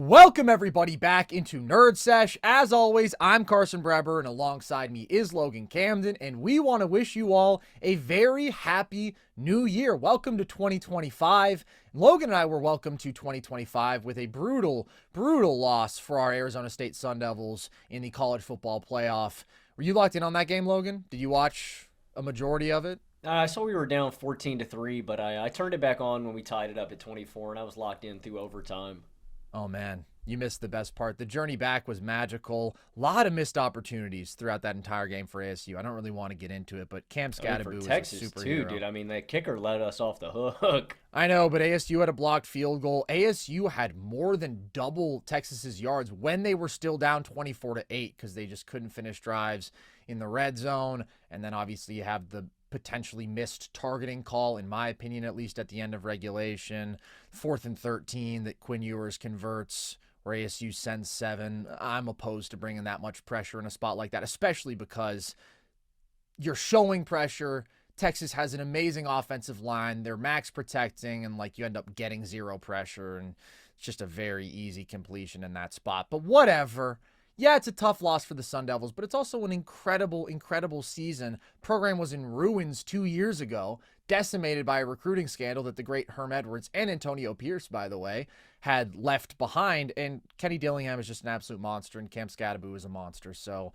Welcome everybody back into Nerd Sesh. As always, I'm Carson Breber and alongside me is Logan Camden, and we want to wish you all a very happy new year. Welcome to 2025. Logan and I were welcome to 2025 with a brutal loss for our Arizona State Sun Devils in the college football playoff. Were you locked in on that game, Logan? Did you watch a majority of it? I saw we were down 14-3, but I turned it back on when we tied it up at 24, and I was locked in through overtime. Oh, man, you missed the best part. The journey back was magical. A lot of missed opportunities throughout that entire game for ASU. I don't really want to get into it, but Cam Scatterboo is a superhero. Too, dude. I mean, that kicker let us off the hook. I know, but ASU had a blocked field goal. ASU had more than double Texas's yards when they were still down 24-8 because they just couldn't finish drives in the red zone. And then obviously you have the potentially missed targeting call, in my opinion, at least at the end of regulation. 4th and 13 that Quinn Ewers converts, where ASU sends 7. I'm opposed to bringing that much pressure in a spot like that, especially because you're showing pressure. Texas has an amazing offensive line. They're max protecting, and you end up getting zero pressure, and it's just a very easy completion in that spot. But whatever. Yeah, it's a tough loss for the Sun Devils, but it's also an incredible season. Program was in ruins 2 years ago, decimated by a recruiting scandal that the great Herm Edwards and Antonio Pierce, by the way, had left behind. And Kenny Dillingham is just an absolute monster, and Cam Scatterboo is a monster. So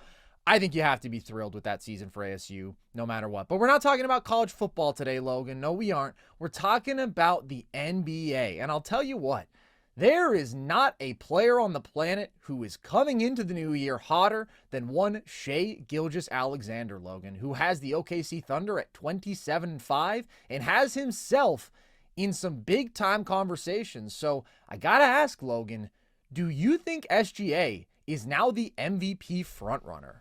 I think you have to be thrilled with that season for ASU, no matter what. But we're not talking about college football today, Logan. No, we aren't. We're talking about the NBA. And I'll tell you what. There is not a player on the planet who is coming into the new year hotter than one Shai Gilgeous-Alexander, Logan, who has the OKC Thunder at 27-5 and has himself in some big-time conversations. So I got to ask, Logan, do you think SGA is now the MVP frontrunner?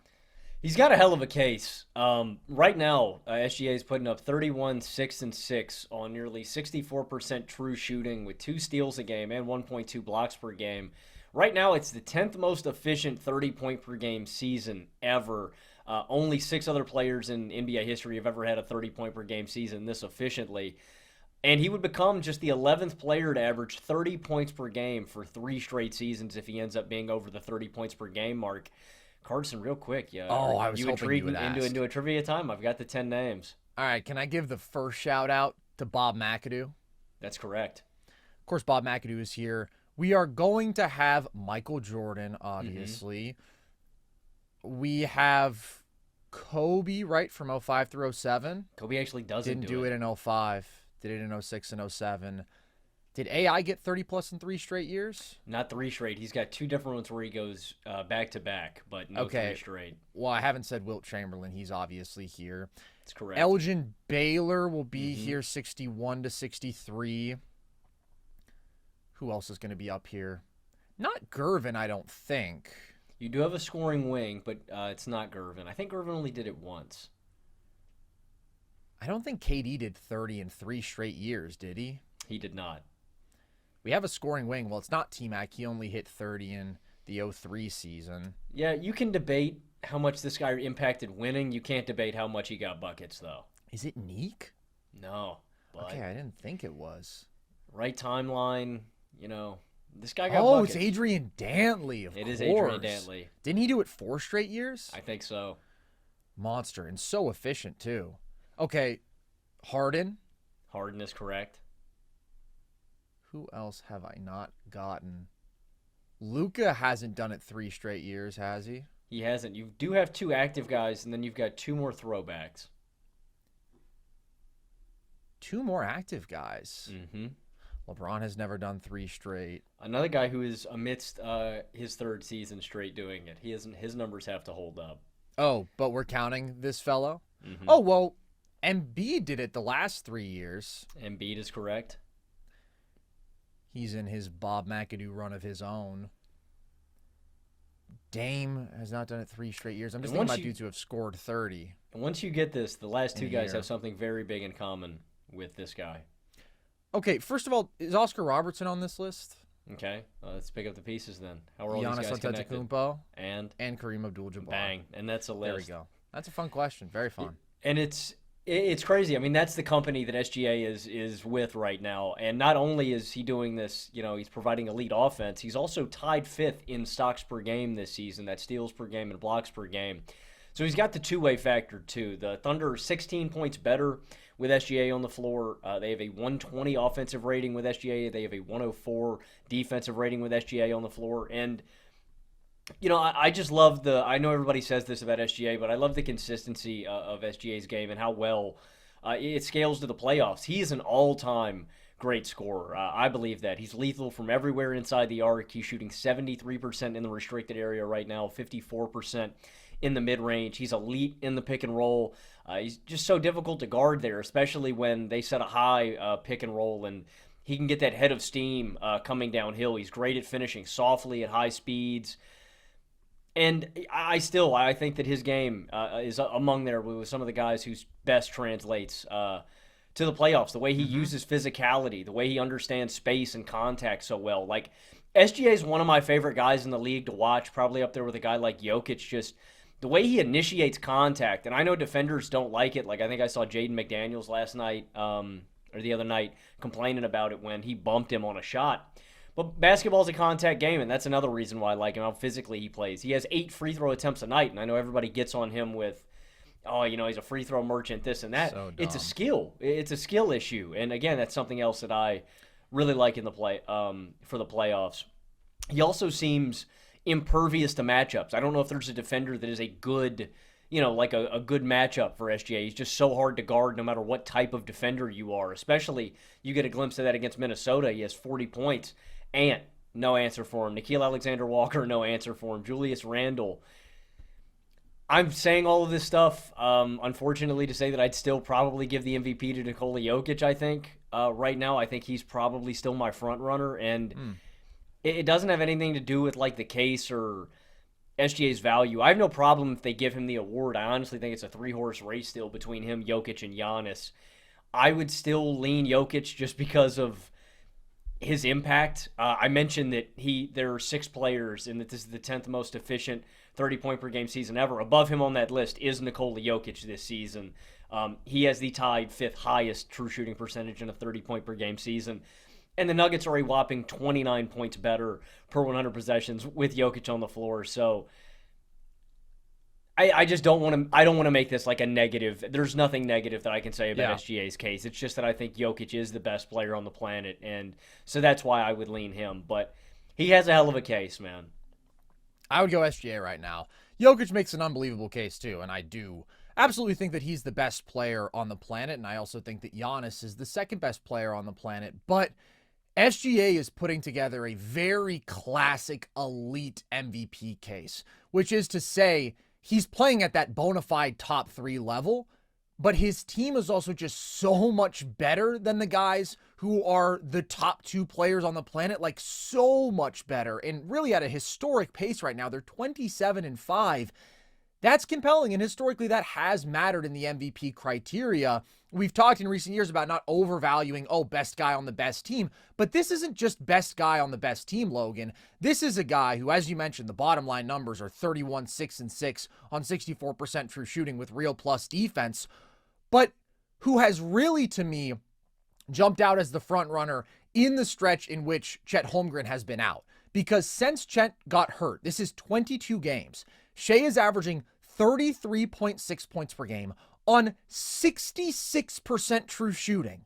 He's got a hell of a case. Right now, SGA is putting up 31, 6, and 6 on nearly 64% true shooting with 2 steals a game and 1.2 blocks per game. Right now, it's the 10th most efficient 30-point-per-game season ever. Only 6 other players in NBA history have ever had a 30-point-per-game season this efficiently. And he would become just the 11th player to average 30 points per game for 3 straight seasons if he ends up being over the 30 points per game mark. Carson, real quick, yeah. Oh, I was hoping you would ask. Into a trivia time? I've got the 10 names. All right, can I give the first shout out to Bob McAdoo? That's correct. Of course, Bob McAdoo is here. We are going to have Michael Jordan, obviously. Mm-hmm. We have Kobe, right, from 05 through 07. Kobe actually doesn't do it in 05. Did it in 06 and 07. Did AI get 30-plus in 3 straight years? Not 3 straight. He's got 2 different ones where he goes back-to-back, but no 3 straight. Well, I haven't said Wilt Chamberlain. He's obviously here. That's correct. Elgin Baylor will be here 61-63. Who else is going to be up here? Not Gervin, I don't think. You do have a scoring wing, but it's not Gervin. I think Gervin only did it once. I don't think Cade did 30 in 3 straight years, did he? He did not. We have a scoring wing. Well, it's not T-Mac. He only hit 30 in the 03 season. Yeah, you can debate how much this guy impacted winning. You can't debate how much he got buckets, though. Is it Neek? No. Okay, I didn't think it was. Right timeline, this guy got buckets. Oh, it's Adrian Dantley, of course. It is Adrian Dantley. Didn't he do it 4 straight years? I think so. Monster, and so efficient, too. Okay, Harden. Harden is correct. Who else have I not gotten? Luka hasn't done it 3 straight years, has he? He hasn't. You do have 2 active guys, and then you've got 2 more throwbacks. 2 more active guys? Mm-hmm. LeBron has never done 3 straight. Another guy who is amidst his 3rd season straight doing it. His numbers have to hold up. Oh, but we're counting this fellow? Mm-hmm. Oh, well, Embiid did it the last 3 years. Embiid is correct. He's in his Bob McAdoo run of his own. Dame has not done it 3 straight years. I'm just thinking about dudes who have scored 30. And once you get this, the last 2 guys have something very big in common with this guy. Okay, first of all, is Oscar Robertson on this list? Okay, let's pick up the pieces then. How are all Giannis these guys connected? Antetokounmpo and Kareem Abdul-Jabbar. Bang, and that's a list. There we go. That's a fun question. Very fun. And it's It's crazy. I mean, that's the company that SGA is with right now. And not only is he doing this, he's providing elite offense, he's also tied fifth in stocks per game this season. That's steals per game and blocks per game. So he's got the two-way factor, too. The Thunder are 16 points better with SGA on the floor. They have a 120 offensive rating with SGA. They have a 104 defensive rating with SGA on the floor. And I just love I know everybody says this about SGA, but I love the consistency of SGA's game and how well it scales to the playoffs. He is an all-time great scorer. I believe that. He's lethal from everywhere inside the arc. He's shooting 73% in the restricted area right now, 54% in the mid-range. He's elite in the pick and roll. He's just so difficult to guard there, especially when they set a high pick and roll, and he can get that head of steam coming downhill. He's great at finishing softly at high speeds. And I think that his game is among there with some of the guys whose best translates to the playoffs. The way he uses physicality, the way he understands space and contact so well. Like, SGA is one of my favorite guys in the league to watch, probably up there with a guy like Jokic. Just the way he initiates contact. And I know defenders don't like it. Like, I think I saw Jaden McDaniels last night or the other night complaining about it when he bumped him on a shot. But basketball's a contact game, and that's another reason why I like him, how physically he plays. He has 8 free throw attempts a night, and I know everybody gets on him with, he's a free throw merchant, this and that. So dumb. It's a skill. It's a skill issue. And again, that's something else that I really like in the for the playoffs. He also seems impervious to matchups. I don't know if there's a defender that is a good, a good matchup for SGA. He's just so hard to guard no matter what type of defender you are. Especially, you get a glimpse of that against Minnesota. He has 40 points. Ant, no answer for him. Nikola Alexander-Walker, no answer for him. Julius Randle. I'm saying all of this stuff, unfortunately, to say that I'd still probably give the MVP to Nikola Jokic, I think. Right now, I think he's probably still my front runner, and it doesn't have anything to do with, like, the case or SGA's value. I have no problem if they give him the award. I honestly think it's a 3-horse race still between him, Jokic, and Giannis. I would still lean Jokic just because of his impact. I mentioned that there are 6 players and that this is the 10th most efficient 30-point per game season ever. Above him on that list is Nikola Jokic this season. He has the tied 5th highest true shooting percentage in a 30-point per game season. And the Nuggets are a whopping 29 points better per 100 possessions with Jokic on the floor. So I just don't want to make this like a negative. There's nothing negative that I can say about SGA's case. It's just that I think Jokic is the best player on the planet, and so that's why I would lean him. But he has a hell of a case, man. I would go SGA right now. Jokic makes an unbelievable case too, and I do absolutely think that he's the best player on the planet, and I also think that Giannis is the second best player on the planet. But SGA is putting together a very classic elite MVP case, which is to say, he's playing at that bona fide top 3 level, but his team is also just so much better than the guys who are the top 2 players on the planet, like so much better, and really at a historic pace right now. They're 27-5. That's compelling, and historically that has mattered in the MVP criteria. We've talked in recent years about not overvaluing, best guy on the best team, but this isn't just best guy on the best team, Logan. This is a guy who, as you mentioned, the bottom line numbers are 31, 6, and 6 on 64% true shooting with real plus defense, but who has really, to me, jumped out as the front runner in the stretch in which Chet Holmgren has been out. Because since Chet got hurt, this is 22 games, Shai is averaging 33.6 points per game on 66% true shooting.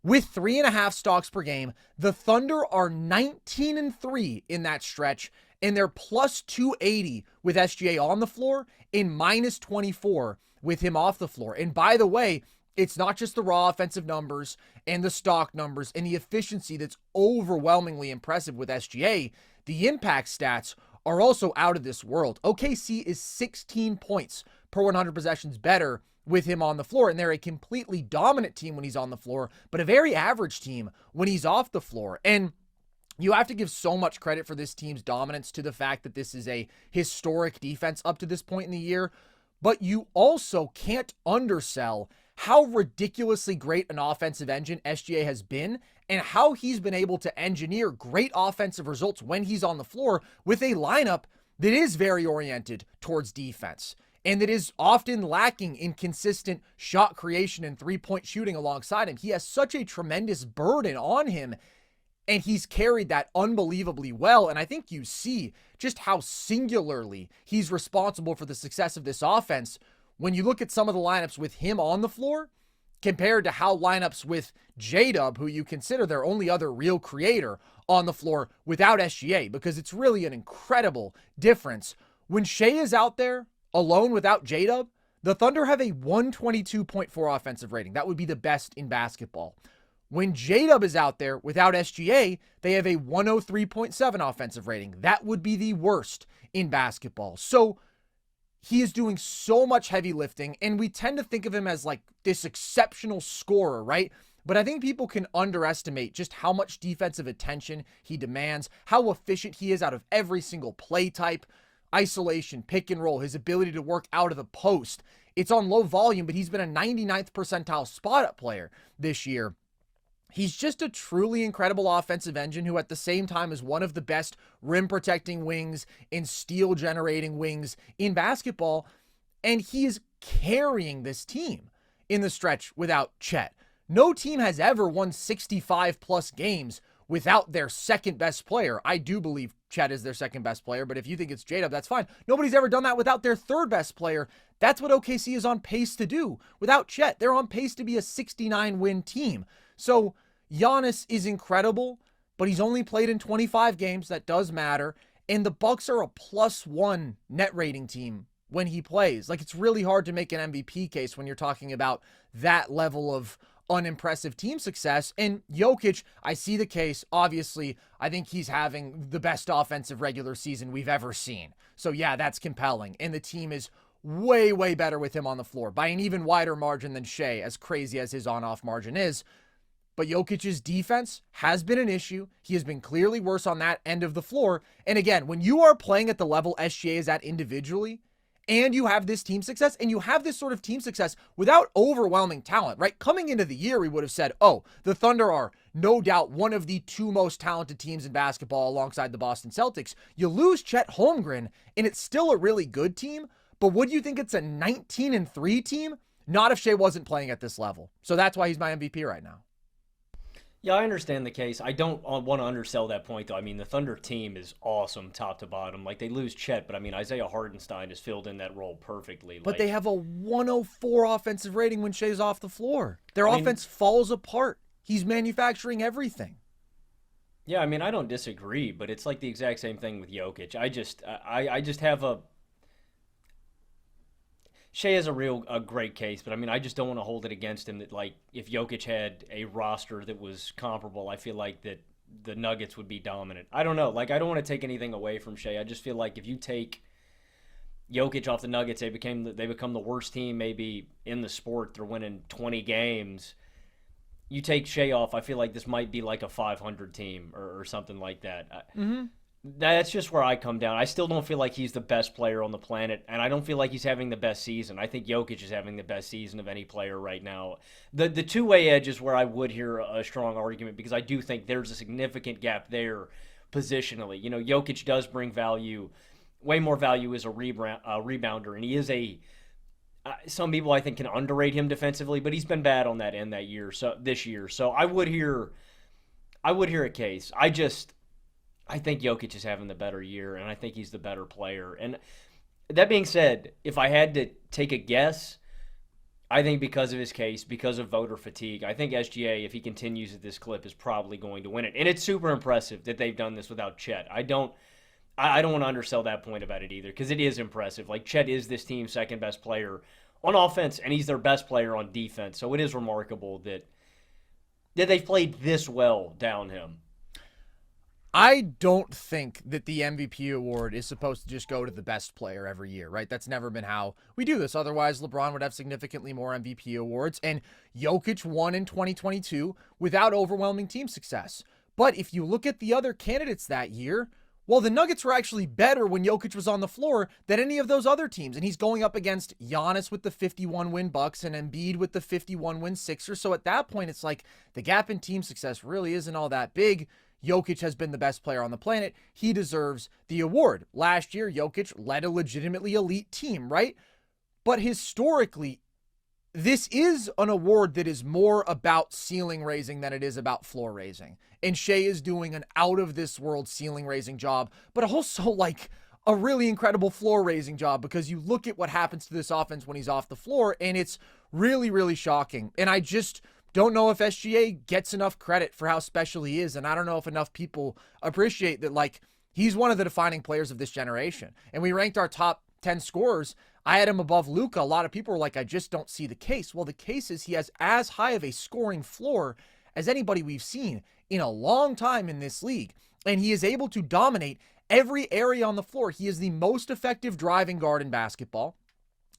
With 3.5 stocks per game, the Thunder are 19-3 in that stretch, and they're plus 280 with SGA on the floor and minus 24 with him off the floor. And by the way, it's not just the raw offensive numbers and the stock numbers and the efficiency that's overwhelmingly impressive with SGA. The impact stats are also out of this world. OKC is 16 points per 100 possessions better with him on the floor, and they're a completely dominant team when he's on the floor, but a very average team when he's off the floor. And you have to give so much credit for this team's dominance to the fact that this is a historic defense up to this point in the year, but you also can't undersell how ridiculously great an offensive engine SGA has been and how he's been able to engineer great offensive results when he's on the floor with a lineup that is very oriented towards defense. and that is often lacking in consistent shot creation and three-point shooting alongside him. He has such a tremendous burden on him, and he's carried that unbelievably well. And I think you see just how singularly he's responsible for the success of this offense when you look at some of the lineups with him on the floor compared to how lineups with J-Dub, who you consider their only other real creator, on the floor without SGA, because it's really an incredible difference. When Shai is out there alone without J-Dub, the Thunder have a 122.4 offensive rating. That would be the best in basketball. When J-Dub is out there without SGA, they have a 103.7 offensive rating. That would be the worst in basketball. So he is doing so much heavy lifting, and we tend to think of him as like this exceptional scorer, right? But I think people can underestimate just how much defensive attention he demands, how efficient he is out of every single play type, isolation, pick and roll, his ability to work out of the post. It's on low volume, but he's been a 99th percentile spot-up player this year. He's just a truly incredible offensive engine who at the same time is one of the best rim protecting wings and steal generating wings in basketball. And he is carrying this team in the stretch without Chet. No team has ever won 65 plus games without their second best player. I do believe Chet is their second best player, but if you think it's J-Dub, that's fine. Nobody's ever done that without their third best player. That's what OKC is on pace to do. Without Chet, they're on pace to be a 69 win team. So Giannis is incredible, but he's only played in 25 games. That does matter. And the Bucks are a +1 net rating team when he plays. Like, it's really hard to make an MVP case when you're talking about that level of unimpressive team success. And Jokic, I see the case. Obviously, I think he's having the best offensive regular season we've ever seen. So yeah, that's compelling. And the team is way, way better with him on the floor by an even wider margin than Shai, as crazy as his on-off margin is. But Jokic's defense has been an issue. He has been clearly worse on that end of the floor. And again, when you are playing at the level SGA is at individually, and you have this team success, and you have this sort of team success without overwhelming talent, right? Coming into the year, we would have said, oh, the Thunder are no doubt one of the two most talented teams in basketball alongside the Boston Celtics. You lose Chet Holmgren, and it's still a really good team, but would you think it's a 19-3 team? Not if Shai wasn't playing at this level. So that's why he's my MVP right now. Yeah, I understand the case. I don't want to undersell that point, though. I mean, the Thunder team is awesome top to bottom. Like, they lose Chet, but I mean, Isaiah Hartenstein has filled in that role perfectly. But they have a 104 offensive rating when Shai's off the floor. Their offense falls apart. He's manufacturing everything. Yeah, I mean, I don't disagree, but it's like the exact same thing with Jokic. I just have a... Shai is a great case, but I mean, I just don't want to hold it against him that, like, if Jokic had a roster that was comparable, I feel like that the Nuggets would be dominant. I don't know. Like, I don't want to take anything away from Shai. I just feel like if you take Jokic off the Nuggets, they become the worst team maybe in the sport. They're winning 20 games. You take Shai off, I feel like this might be like a 500 team or something like that. Mm-hmm. That's just where I come down. I still don't feel like he's the best player on the planet, and I don't feel like he's having the best season. I think Jokic is having the best season of any player right now. The two-way edge is where I would hear a strong argument, because I do think there's a significant gap there positionally. You know, Jokic does bring value, way more value as a rebounder, and he is some people I think can underrate him defensively, but he's been bad on that end this year. So I would hear a case. I think Jokic is having the better year, and I think he's the better player. And that being said, if I had to take a guess, I think because of his case, because of voter fatigue, I think SGA, if he continues at this clip, is probably going to win it. And it's super impressive that they've done this without Chet. I don't want to undersell that point about it either, because it is impressive. Like, Chet is this team's second best player on offense, and he's their best player on defense. So it is remarkable that they've played this well down him. I don't think that the MVP award is supposed to just go to the best player every year, right? That's never been how we do this. Otherwise, LeBron would have significantly more MVP awards, and Jokic won in 2022 without overwhelming team success. But if you look at the other candidates that year, well, the Nuggets were actually better when Jokic was on the floor than any of those other teams. And he's going up against Giannis with the 51-win Bucks and Embiid with the 51-win Sixers. So at that point, it's like the gap in team success really isn't all that big. Jokic has been the best player on the planet. He deserves the award. Last year, Jokic led a legitimately elite team, right? But historically, this is an award that is more about ceiling raising than it is about floor raising. And Shai is doing an out of this world ceiling raising job, but also like a really incredible floor raising job, because you look at what happens to this offense when he's off the floor and it's really, really shocking. And I just don't know if SGA gets enough credit for how special he is. And I don't know if enough people appreciate that, like, he's one of the defining players of this generation. And we ranked our top 10 scorers. I had him above Luka. A lot of people were like, I just don't see the case. Well, the case is he has as high of a scoring floor as anybody we've seen in a long time in this league. And he is able to dominate every area on the floor. He is the most effective driving guard in basketball.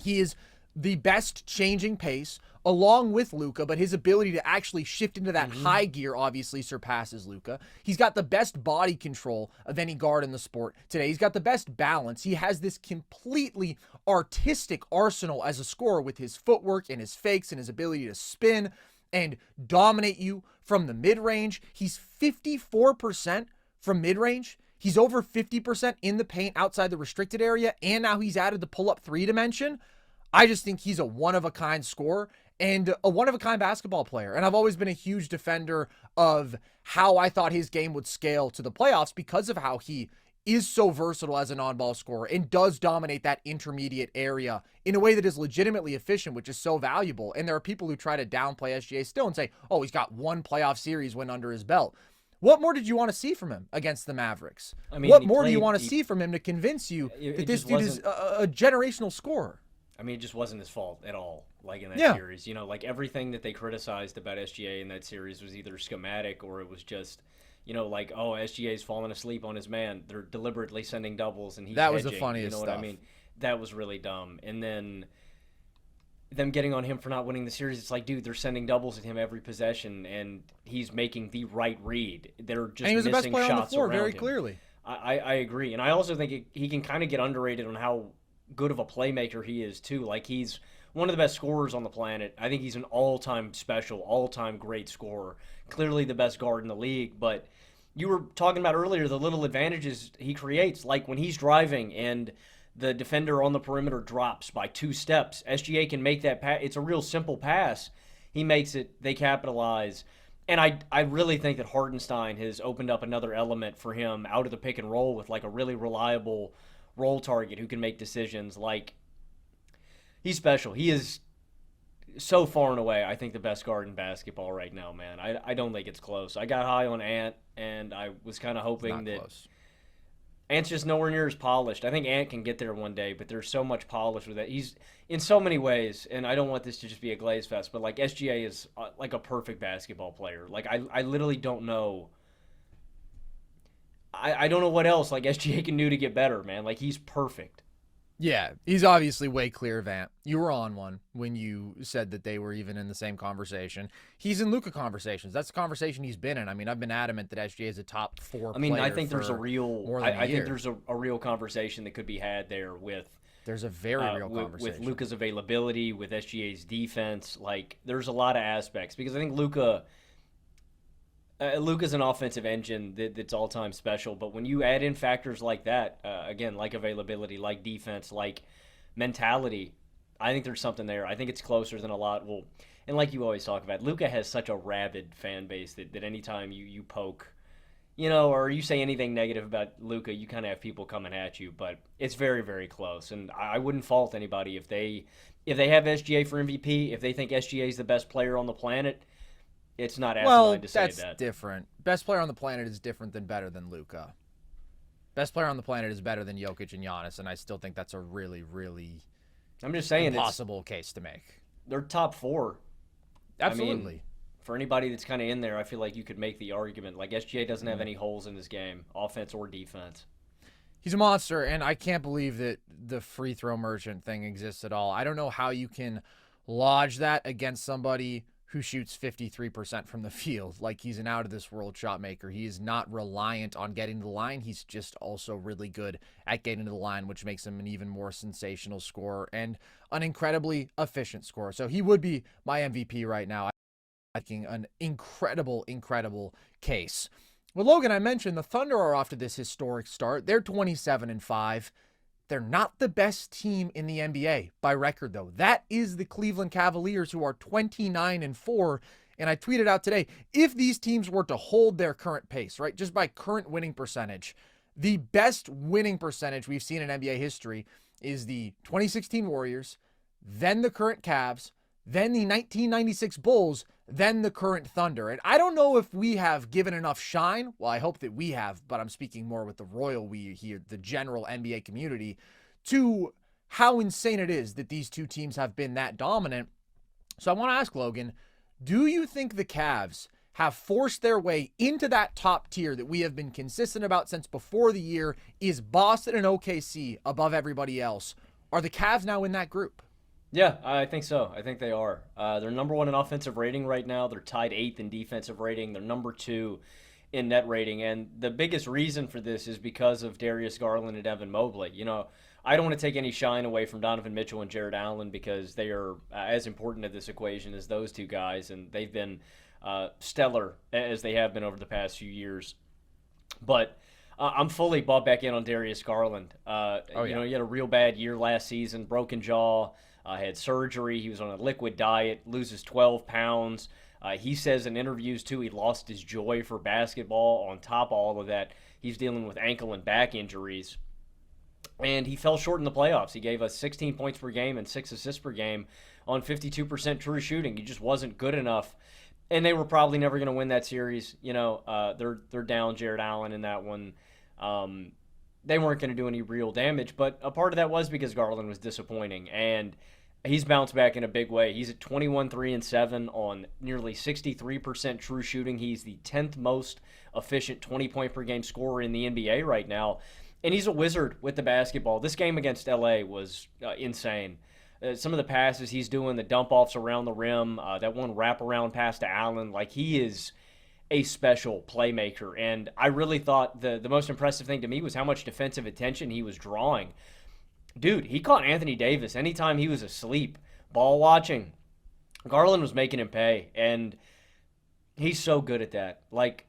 He is the best changing pace along with Luka, but his ability to actually shift into that high gear obviously surpasses Luka. He's got the best body control of any guard in the sport today. He's got the best balance. He has this completely artistic arsenal as a scorer with his footwork and his fakes and his ability to spin and dominate you from the mid-range. He's 54% from mid-range. He's over 50% in the paint outside the restricted area, and now he's added the pull-up three dimension. I just think he's a one-of-a-kind scorer and a one-of-a-kind basketball player. And I've always been a huge defender of how I thought his game would scale to the playoffs because of how he is so versatile as an on-ball scorer and does dominate that intermediate area in a way that is legitimately efficient, which is so valuable. And there are people who try to downplay SGA still and say, oh, he's got one playoff series win under his belt. What more did you want to see from him against the Mavericks? I mean, what more do you want to see from him to convince you that this dude is a generational scorer? I mean, it just wasn't his fault at all, like in that series. You know, like everything that they criticized about SGA in that series was either schematic or it was just, you know, like, oh, SGA's falling asleep on his man. They're deliberately sending doubles and he's That was hedging, the funniest you know stuff. what I mean? That was really dumb. And then them getting on him for not winning the series, it's like, dude, they're sending doubles at him every possession and he's making the right read. They're just and he was missing the best player shots on the floor around very him. clearly. I agree. And I also think he can kind of get underrated on how good of a playmaker he is too. Like, he's one of the best scorers on the planet. I think he's an all-time special, all-time great scorer. Clearly the best guard in the league. But you were talking about earlier the little advantages he creates, like when he's driving and the defender on the perimeter drops by 2 steps. SGA can make that pass. It's a real simple pass. He makes it. They capitalize. And I really think that Hartenstein has opened up another element for him out of the pick and roll with like a really reliable role target who can make decisions. Like, he's special. He is so far and away, I think, the best guard in basketball right now, man. I don't think it's close. I got high on Ant, and I was kind of hoping that close. Ant's just nowhere near as polished. I think Ant can get there one day, but there's so much polish with it. He's in so many ways, and I don't want this to just be a glaze fest, but like SGA is like a perfect basketball player. Like, I literally don't know. I don't know what else like SGA can do to get better, man. Like, he's perfect. Yeah, he's obviously way clear of Ant. You were on one when you said that they were even in the same conversation. He's in Luka conversations. That's the conversation he's been in. I mean, I've been adamant that SGA is a top 4 I mean, player I think there's a real I year. think there's a real conversation that could be had there with There's a very real conversation. with Luka's availability, with SGA's defense. Like, there's a lot of aspects because I think Luka's an offensive engine that's all-time special, but when you add in factors like that, again, like availability, like defense, like mentality, I think there's something there. I think it's closer than a lot will. And like you always talk about, Luka has such a rabid fan base that anytime you poke, you know, or you say anything negative about Luka, you kind of have people coming at you, but it's very, very close. And I wouldn't fault anybody if they have SGA for MVP, if they think SGA is the best player on the planet. It's not asinine to say that. Well, that's different. Best player on the planet is different than better than Luka. Best player on the planet is better than Jokic and Giannis, and I still think that's a really, really I'm just saying impossible case to make. They're top 4. Absolutely. I mean, for anybody that's kind of in there, I feel like you could make the argument. Like, SGA doesn't have any holes in his game, offense or defense. He's a monster, and I can't believe that the free throw merchant thing exists at all. I don't know how you can lodge that against somebody who shoots 53% from the field. Like, he's an out-of-this-world shot maker. He is not reliant on getting to the line. He's just also really good at getting to the line, which makes him an even more sensational scorer and an incredibly efficient scorer. So he would be my MVP right now. I think an incredible, incredible case. Well, Logan, I mentioned the Thunder are off to this historic start. They're 27-5. They're not the best team in the NBA by record, though. That is the Cleveland Cavaliers, who are 29-4. And I tweeted out today, if these teams were to hold their current pace, right, just by current winning percentage, the best winning percentage we've seen in NBA history is the 2016 Warriors, then the current Cavs, then the 1996 Bulls, then the current Thunder. And I don't know if we have given enough shine. Well, I hope that we have, but I'm speaking more with the royal we here, the general NBA community, to how insane it is that these two teams have been that dominant. So I want to ask Logan, do you think the Cavs have forced their way into that top tier that we have been consistent about since before the year? Is Boston and OKC above everybody else? Are the Cavs now in that group? Yeah, I think so. I think they are. They're number one in offensive rating right now. They're tied 8th in defensive rating. They're number 2 in net rating. And the biggest reason for this is because of Darius Garland and Devin Mobley. You know, I don't want to take any shine away from Donovan Mitchell and Jared Allen because they are as important to this equation as those two guys. And they've been stellar as they have been over the past few years. But I'm fully bought back in on Darius Garland. You know, he had a real bad year last season, broken jaw. Had surgery. He was on a liquid diet, loses 12 pounds. He says in interviews, too, he lost his joy for basketball. On top of all of that, he's dealing with ankle and back injuries. And he fell short in the playoffs. He gave us 16 points per game and 6 assists per game on 52% true shooting. He just wasn't good enough. And they were probably never going to win that series. You know, they're down Jared Allen in that one. They weren't going to do any real damage, but a part of that was because Garland was disappointing, and he's bounced back in a big way. He's at 21-3-7 on nearly 63% true shooting. He's the 10th most efficient 20-point-per-game scorer in the NBA right now, and he's a wizard with the basketball. This game against LA was insane. Some of the passes he's doing, the dump-offs around the rim, that one wraparound pass to Allen, like he is a special playmaker. And I really thought the most impressive thing to me was how much defensive attention he was drawing. Dude, he caught Anthony Davis anytime he was asleep, ball watching. Garland was making him pay, and he's so good at that. Like,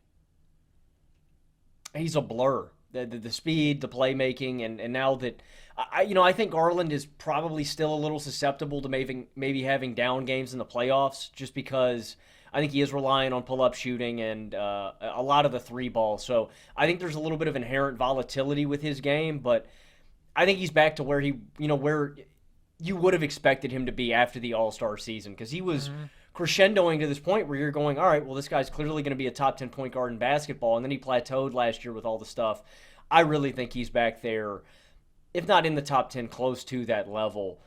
he's a blur. The speed, the playmaking, and now that I think Garland is probably still a little susceptible to maybe having down games in the playoffs, just because I think he is relying on pull-up shooting and a lot of the three ball. So I think there's a little bit of inherent volatility with his game, but I think he's back to where where you would have expected him to be after the All-Star season, because he was crescendoing to this point where you're going, all right, well, this guy's clearly going to be a top 10 point guard in basketball, and then he plateaued last year with all the stuff. I really think he's back there, if not in the top 10, close to that level.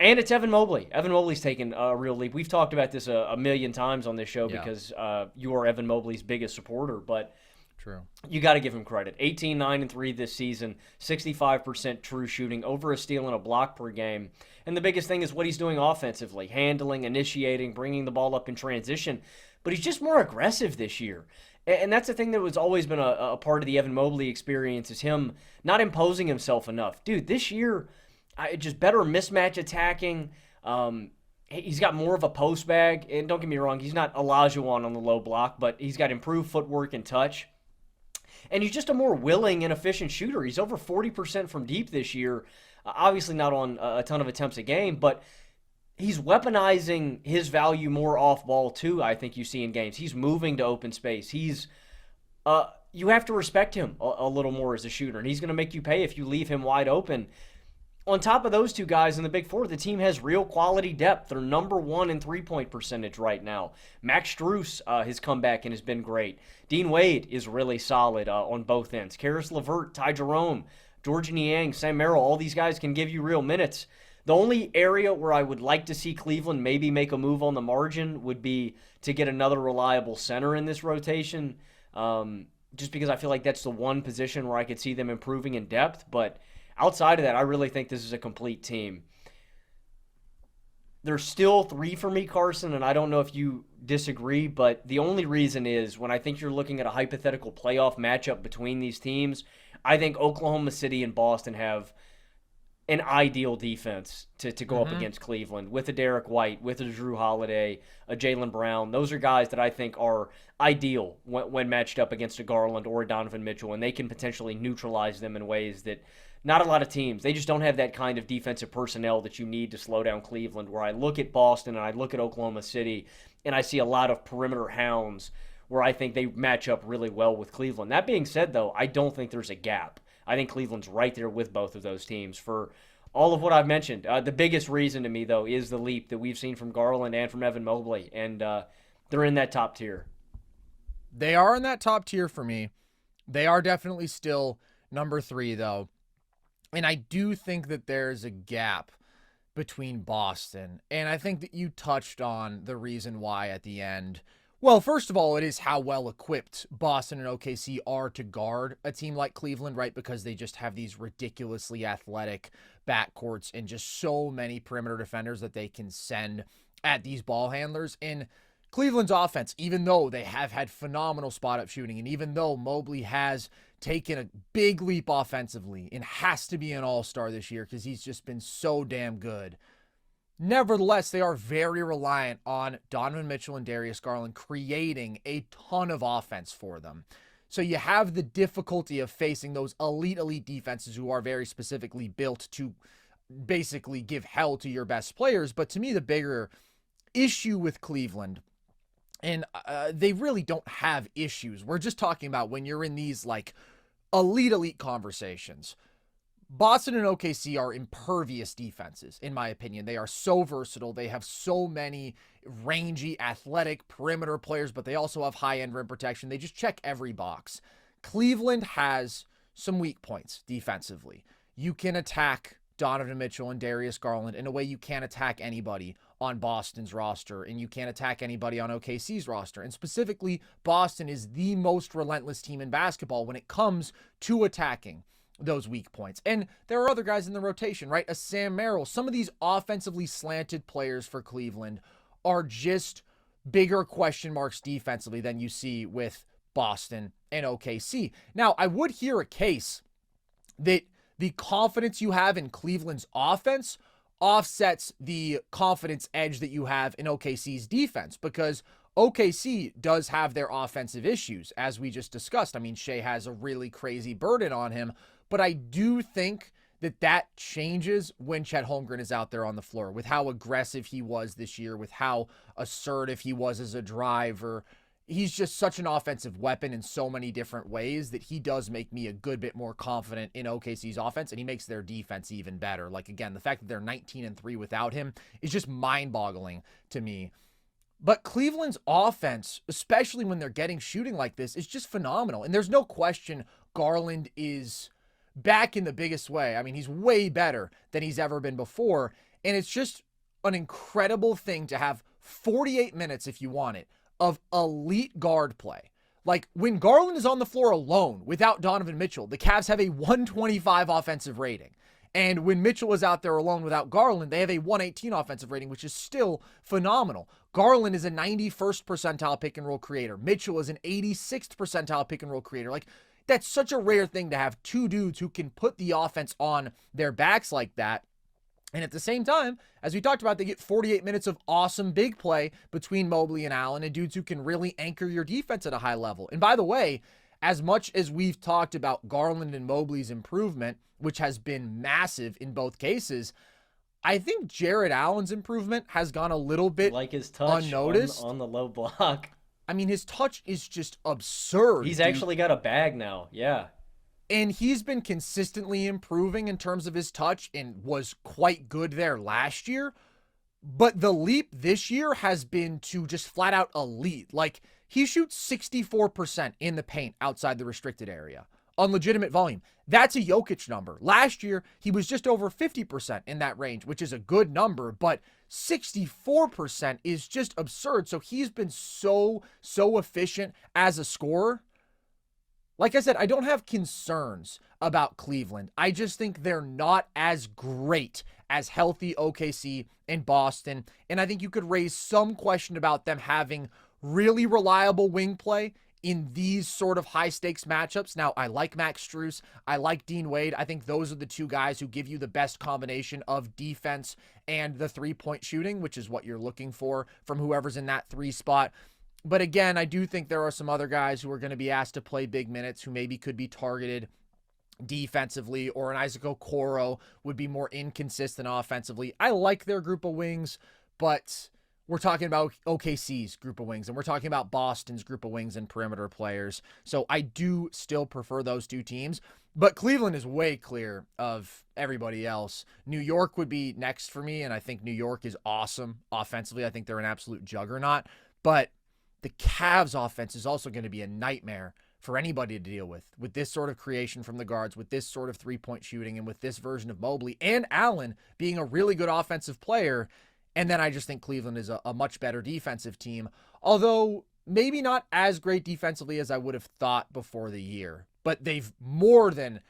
And it's Evan Mobley. Evan Mobley's taken a real leap. We've talked about this a million times on this show because you are Evan Mobley's biggest supporter, but true, you got to give him credit. 18-9-3 this season, 65% true shooting, over a steal and a block per game. And the biggest thing is what he's doing offensively, handling, initiating, bringing the ball up in transition. But he's just more aggressive this year. And that's the thing that was always been a part of the Evan Mobley experience, is him not imposing himself enough. Dude, this year, just better mismatch attacking. He's got more of a post bag. And don't get me wrong, he's not Olajuwon on the low block, but he's got improved footwork and touch. And he's just a more willing and efficient shooter. He's over 40% from deep this year. Obviously not on a ton of attempts a game, but he's weaponizing his value more off ball too, I think you see in games. He's moving to open space. He's you have to respect him a little more as a shooter, and he's going to make you pay if you leave him wide open. On top of those two guys in the Big Four, the team has real quality depth. They're number 1 in three-point percentage right now. Max Strus has come back and has been great. Dean Wade is really solid on both ends. Karis LeVert, Ty Jerome, George Niang, Sam Merrill, all these guys can give you real minutes. The only area where I would like to see Cleveland maybe make a move on the margin would be to get another reliable center in this rotation, just because I feel like that's the one position where I could see them improving in depth. But outside of that, I really think this is a complete team. There's still 3 for me, Carson, and I don't know if you disagree, but the only reason is when I think you're looking at a hypothetical playoff matchup between these teams, I think Oklahoma City and Boston have an ideal defense to go up Mm-hmm. against Cleveland with a Derek White, with a Drew Holiday, a Jaylen Brown. Those are guys that I think are ideal when matched up against a Garland or a Donovan Mitchell, and they can potentially neutralize them in ways that not a lot of teams. They just don't have that kind of defensive personnel that you need to slow down Cleveland. Where I look at Boston and I look at Oklahoma City, and I see a lot of perimeter hounds where I think they match up really well with Cleveland. That being said, though, I don't think there's a gap. I think Cleveland's right there with both of those teams for all of what I've mentioned. The biggest reason to me, though, is the leap that we've seen from Garland and from Evan Mobley, and they're in that top tier. They are in that top tier for me. They are definitely still number 3, though. And I do think that there's a gap between Boston. And I think that you touched on the reason why at the end. Well, first of all, it is how well equipped Boston and OKC are to guard a team like Cleveland, right? Because they just have these ridiculously athletic backcourts and just so many perimeter defenders that they can send at these ball handlers. And Cleveland's offense, even though they have had phenomenal spot-up shooting, and even though Mobley has taken a big leap offensively and has to be an all-star this year because he's just been so damn good, nevertheless, they are very reliant on Donovan Mitchell and Darius Garland creating a ton of offense for them. So you have the difficulty of facing those elite defenses who are very specifically built to basically give hell to your best players. But to me, the bigger issue with Cleveland, and they really don't have issues. We're just talking about when you're in these like elite conversations. Boston and OKC are impervious defenses, in my opinion. They are so versatile. They have so many rangy, athletic perimeter players, but they also have high-end rim protection. They just check every box. Cleveland has some weak points defensively. You can attack Donovan Mitchell and Darius Garland in a way you can't attack anybody on Boston's roster, and you can't attack anybody on OKC's roster. And specifically, Boston is the most relentless team in basketball when it comes to attacking those weak points. And there are other guys in the rotation, right? A Sam Merrill. Some of these offensively slanted players for Cleveland are just bigger question marks defensively than you see with Boston and OKC. Now, I would hear a case that the confidence you have in Cleveland's offense offsets the confidence edge that you have in OKC's defense, because OKC does have their offensive issues, as we just discussed. I mean, Shai has a really crazy burden on him, but I do think that changes when Chet Holmgren is out there on the floor, with how aggressive he was this year, with how assertive he was as a driver. He's just such an offensive weapon in so many different ways that he does make me a good bit more confident in OKC's offense, and he makes their defense even better. Like, again, the fact that they're 19-3 without him is just mind-boggling to me. But Cleveland's offense, especially when they're getting shooting like this, is just phenomenal. And there's no question Garland is back in the biggest way. I mean, he's way better than he's ever been before. And it's just an incredible thing to have 48 minutes, if you want it, of elite guard play. Like, when Garland is on the floor alone without Donovan Mitchell, the Cavs have a 125 offensive rating. And when Mitchell is out there alone without Garland, they have a 118 offensive rating, which is still phenomenal. Garland is a 91st percentile pick and roll creator. Mitchell is an 86th percentile pick and roll creator. Like, that's such a rare thing to have two dudes who can put the offense on their backs like that. And at the same time, as we talked about, they get 48 minutes of awesome big play between Mobley and Allen, and dudes who can really anchor your defense at a high level. And by the way, as much as we've talked about Garland and Mobley's improvement, which has been massive in both cases, I think Jared Allen's improvement has gone a little bit like his touch unnoticed. On the low block. I mean, his touch is just absurd. He's actually got a bag now. Yeah. And he's been consistently improving in terms of his touch and was quite good there last year. But the leap this year has been to just flat out elite. Like, he shoots 64% in the paint outside the restricted area on legitimate volume. That's a Jokic number. Last year, he was just over 50% in that range, which is a good number, but 64% is just absurd. So he's been so efficient as a scorer. Like I said, I don't have concerns about Cleveland. I just think they're not as great as healthy OKC and Boston. And I think you could raise some question about them having really reliable wing play in these sort of high stakes matchups. Now, I like Max Strus. I like Dean Wade. I think those are the two guys who give you the best combination of defense and the 3-point shooting, which is what you're looking for from whoever's in that 3 spot. But again, I do think there are some other guys who are going to be asked to play big minutes who maybe could be targeted defensively, or an Isaac Okoro would be more inconsistent offensively. I like their group of wings, but we're talking about OKC's group of wings, and we're talking about Boston's group of wings and perimeter players. So I do still prefer those two teams, but Cleveland is way clear of everybody else. New York would be next for me, and I think New York is awesome offensively. I think they're an absolute juggernaut, but the Cavs offense is also going to be a nightmare for anybody to deal with this sort of creation from the guards, with this sort of 3-point shooting, and with this version of Mobley and Allen being a really good offensive player. And then I just think Cleveland is a much better defensive team, although maybe not as great defensively as I would have thought before the year. But they've more than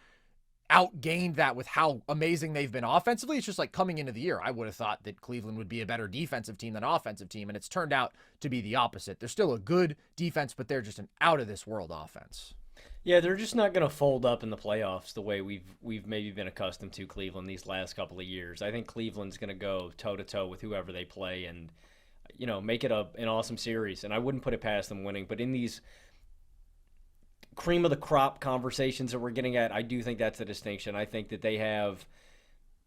outgained that with how amazing they've been offensively. It's just like coming into the year, I would have thought that Cleveland would be a better defensive team than offensive team, and it's turned out to be the opposite. They're still a good defense, but they're just an out-of-this-world offense. Yeah, they're just not going to fold up in the playoffs the way we've maybe been accustomed to Cleveland these last couple of years. I think Cleveland's going to go toe-to-toe with whoever they play and, make it an awesome series. And I wouldn't put it past them winning. But in these cream of the crop conversations that we're getting at, I do think that's the distinction. I think that they have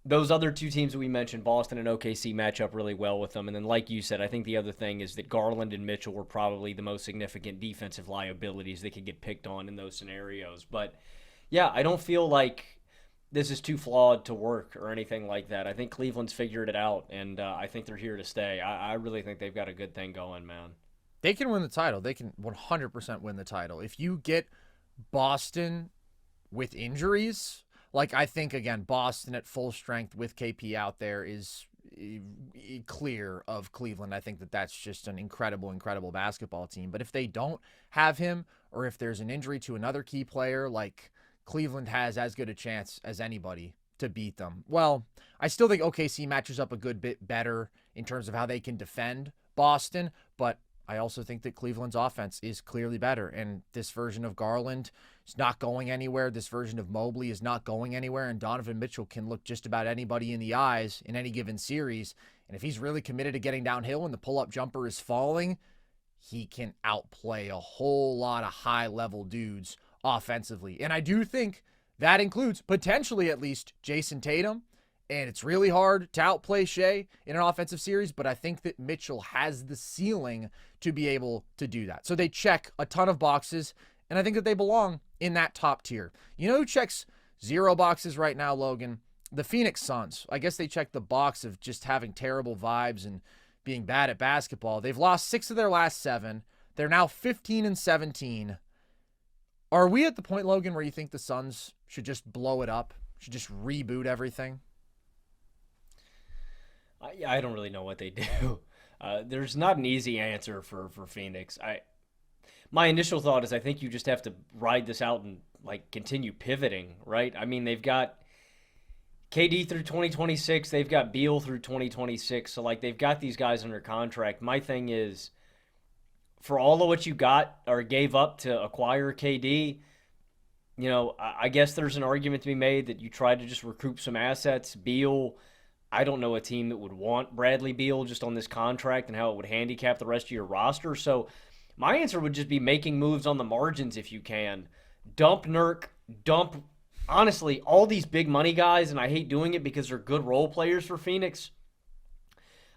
those other two teams that we mentioned, Boston and OKC, match up really well with them. And then, like you said, I think the other thing is that Garland and Mitchell were probably the most significant defensive liabilities that could get picked on in those scenarios. But, yeah, I don't feel like this is too flawed to work or anything like that. I think Cleveland's figured it out, and I think they're here to stay. I really think they've got a good thing going, man. They can win the title. They can 100% win the title. If you get Boston with injuries, like I think, again, Boston at full strength with KP out there is clear of Cleveland. I think that's just an incredible, incredible basketball team. But if they don't have him, or if there's an injury to another key player, like Cleveland has as good a chance as anybody to beat them. Well, I still think OKC matches up a good bit better in terms of how they can defend Boston, but I also think that Cleveland's offense is clearly better, and this version of Garland is not going anywhere. This version of Mobley is not going anywhere, and Donovan Mitchell can look just about anybody in the eyes in any given series, and if he's really committed to getting downhill and the pull-up jumper is falling, he can outplay a whole lot of high-level dudes offensively, and I do think that includes, potentially at least, Jason Tatum. And it's really hard to outplay Shai in an offensive series, but I think that Mitchell has the ceiling to be able to do that. So they check a ton of boxes, and I think that they belong in that top tier. You know who checks 0 boxes right now, Logan? The Phoenix Suns. I guess they check the box of just having terrible vibes and being bad at basketball. They've lost 6 of their last 7. They're now 15-17. Are we at the point, Logan, where you think the Suns should just blow it up, should just reboot everything? I don't really know what they do. There's not an easy answer for Phoenix. My initial thought is I think you just have to ride this out and continue pivoting, right? I mean, they've got KD through 2026. They've got Beal through 2026. So they've got these guys under contract. My thing is, for all of what you got or gave up to acquire KD, I guess there's an argument to be made that you try to just recoup some assets. Beal, I don't know a team that would want Bradley Beal just on this contract and how it would handicap the rest of your roster. So my answer would just be making moves on the margins if you can. Dump Nurk, honestly, all these big money guys, and I hate doing it because they're good role players for Phoenix.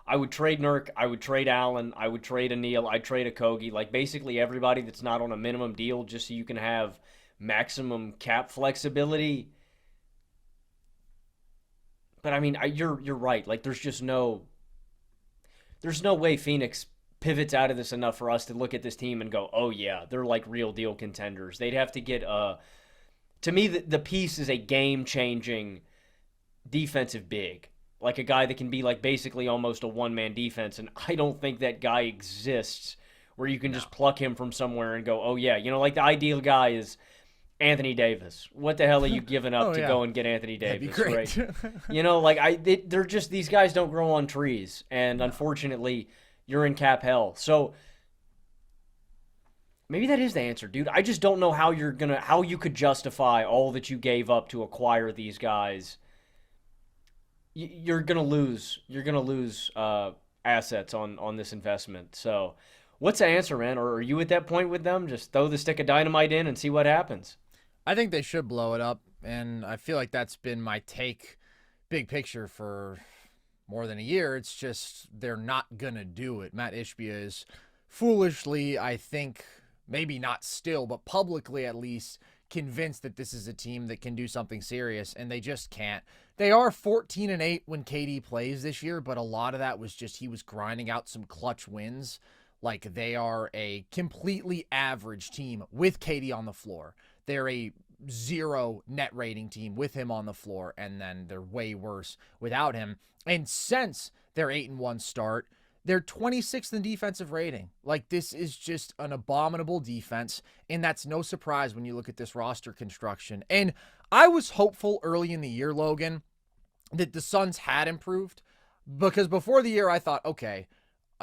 I would trade Nurk, I would trade Allen, I would trade Anil, I'd trade Okogie, basically everybody that's not on a minimum deal just so you can have maximum cap flexibility. But I mean, you're right. There's no way Phoenix pivots out of this enough for us to look at this team and go, oh yeah, they're real deal contenders. They'd have to get to me, the piece is a game-changing defensive big, a guy that can be basically almost a one-man defense, and I don't think that guy exists where you can just pluck him from somewhere and go, oh yeah, the ideal guy is Anthony Davis. What the hell are you giving up to go and get Anthony Davis? That'd be great. Right? They're just, these guys don't grow on trees, and unfortunately, you're in cap hell. So Maybe that is the answer, dude. I just don't know how you could justify all that you gave up to acquire these guys. You're gonna lose. You're gonna lose assets on this investment. So, what's the answer, man? Or are you at that point with them? Just throw the stick of dynamite in and see what happens. I think they should blow it up, and I feel like that's been my take, big picture, for more than a year. It's just they're not gonna do it. Matt Ishbia is foolishly, I think, maybe not still, but publicly at least, convinced that this is a team that can do something serious, and they just can't. They are 14-8 when KD plays this year, but a lot of that was just he was grinding out some clutch wins. Like, they are a completely average team with KD on the floor. They're a 0 net rating team with him on the floor, and then they're way worse without him. And since their 8-1 start, they're 26th in defensive rating. Like, this is just an abominable defense, and that's no surprise when you look at this roster construction. And I was hopeful early in the year, Logan, that the Suns had improved, because before the year I thought, okay,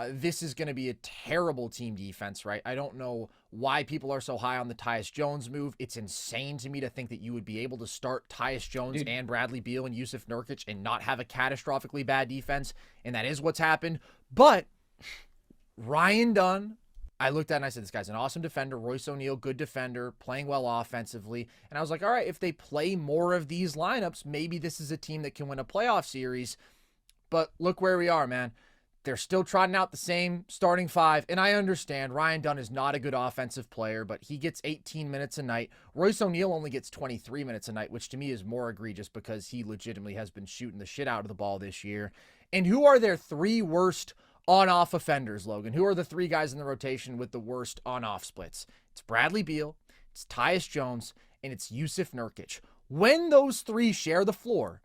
this is going to be a terrible team defense, right? I don't know why people are so high on the Tyus Jones move. It's insane to me to think that you would be able to start Tyus Jones and Bradley Beal and Yusuf Nurkic and not have a catastrophically bad defense, and that is what's happened. But Ryan Dunn, I looked at and I said, this guy's an awesome defender. Royce O'Neal, good defender, playing well offensively. And I was like, all right, if they play more of these lineups, maybe this is a team that can win a playoff series. But look where we are, man. They're still trotting out the same starting five, and I understand Ryan Dunn is not a good offensive player, but he gets 18 minutes a night. Royce O'Neal only gets 23 minutes a night, which to me is more egregious because he legitimately has been shooting the shit out of the ball this year. And who are their three worst on-off offenders, Logan? Who are the three guys in the rotation with the worst on-off splits? It's Bradley Beal, it's Tyus Jones, and it's Yusuf Nurkic. When those three share the floor,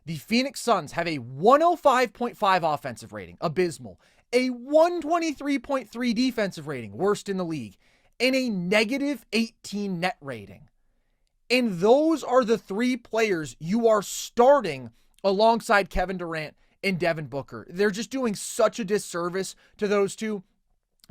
the Phoenix Suns have a 105.5 offensive rating, abysmal, a 123.3 defensive rating, worst in the league, and a negative 18 net rating. And those are the three players you are starting alongside Kevin Durant and Devin Booker. They're just doing such a disservice to those two.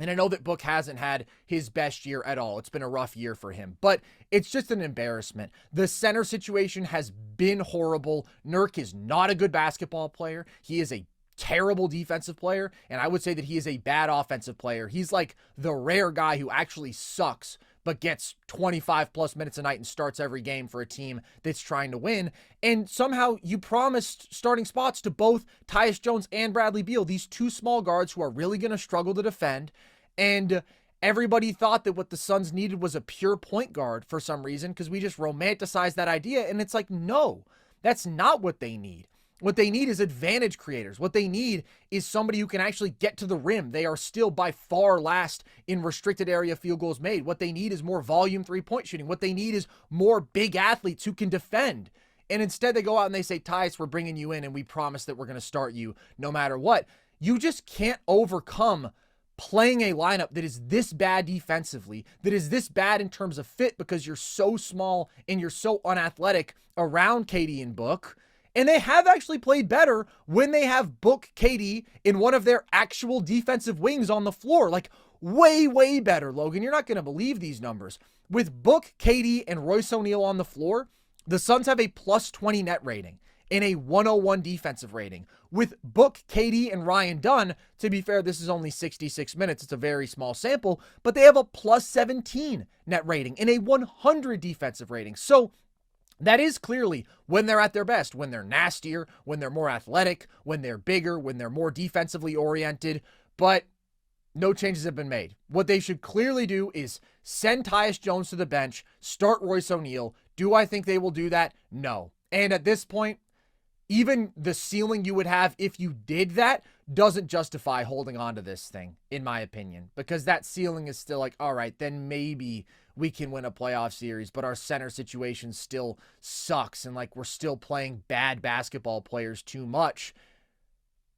And I know that Book hasn't had his best year at all. It's been a rough year for him, but it's just an embarrassment. The center situation has been horrible. Nurk is not a good basketball player. He is a terrible defensive player, and I would say that he is a bad offensive player. He's like the rare guy who actually sucks, but gets 25 plus minutes a night and starts every game for a team that's trying to win. And somehow you promised starting spots to both Tyus Jones and Bradley Beal, these two small guards who are really going to struggle to defend. And everybody thought that what the Suns needed was a pure point guard for some reason, because we just romanticized that idea. And it's like, no, that's not what they need. What they need is advantage creators. What they need is somebody who can actually get to the rim. They are still by far last in restricted area field goals made. What they need is more volume three-point shooting. What they need is more big athletes who can defend. And instead they go out and they say, Tyus, we're bringing you in and we promise that we're going to start you no matter what. You just can't overcome playing a lineup that is this bad defensively, that is this bad in terms of fit because you're so small and you're so unathletic around KD and Book. And they have actually played better when they have Book, KD in one of their actual defensive wings on the floor. Like, way, way better, Logan. You're not going to believe these numbers. With Book, KD, and Royce O'Neal on the floor, the Suns have a plus 20 net rating and a 101 defensive rating. With Book, KD, and Ryan Dunn, to be fair, this is only 66 minutes. It's a very small sample, but they have a plus 17 net rating and a 100 defensive rating. So that is clearly when they're at their best, when they're nastier, when they're more athletic, when they're bigger, when they're more defensively oriented, but no changes have been made. What they should clearly do is send Tyus Jones to the bench, start Royce O'Neal. Do I think they will do that? No. And at this point, even the ceiling you would have if you did that doesn't justify holding on to this thing, in my opinion, because that ceiling is still like, all right, then maybe we can win a playoff series, but our center situation still sucks, and like we're still playing bad basketball players too much.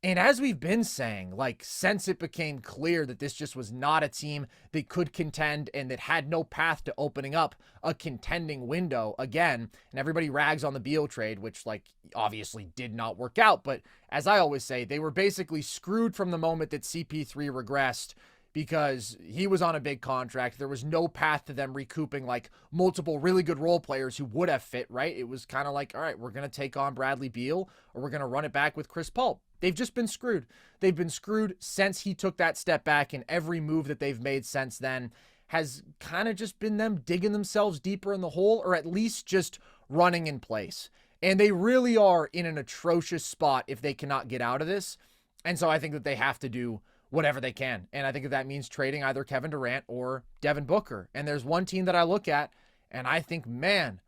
And as we've been saying, like, since it became clear that this just was not a team that could contend and that had no path to opening up a contending window again, and everybody rags on the Beal trade, which, like, obviously did not work out. But as I always say, they were basically screwed from the moment that CP3 regressed, because he was on a big contract. There was no path to them recouping like multiple really good role players who would have fit, right? It was kind of like, all right, we're going to take on Bradley Beal or we're going to run it back with Chris Paul. They've just been screwed. They've been screwed since he took that step back, and every move that they've made since then has kind of just been them digging themselves deeper in the hole, or at least just running in place. And they really are in an atrocious spot if they cannot get out of this. And so I think that they have to do whatever they can. And I think that means trading either Kevin Durant or Devin Booker. And there's one team that I look at and I think, man,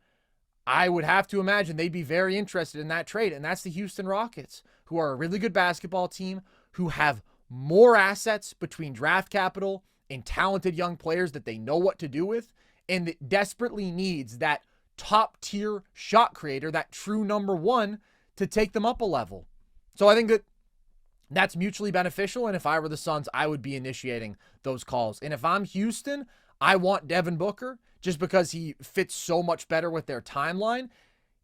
I would have to imagine they'd be very interested in that trade. And that's the Houston Rockets, who are a really good basketball team, who have more assets between draft capital and talented young players that they know what to do with, and that desperately needs that top tier shot creator, that true number one, to take them up a level. So I think that that's mutually beneficial. And if I were the Suns, I would be initiating those calls. And if I'm Houston, I want Devin Booker just because he fits so much better with their timeline.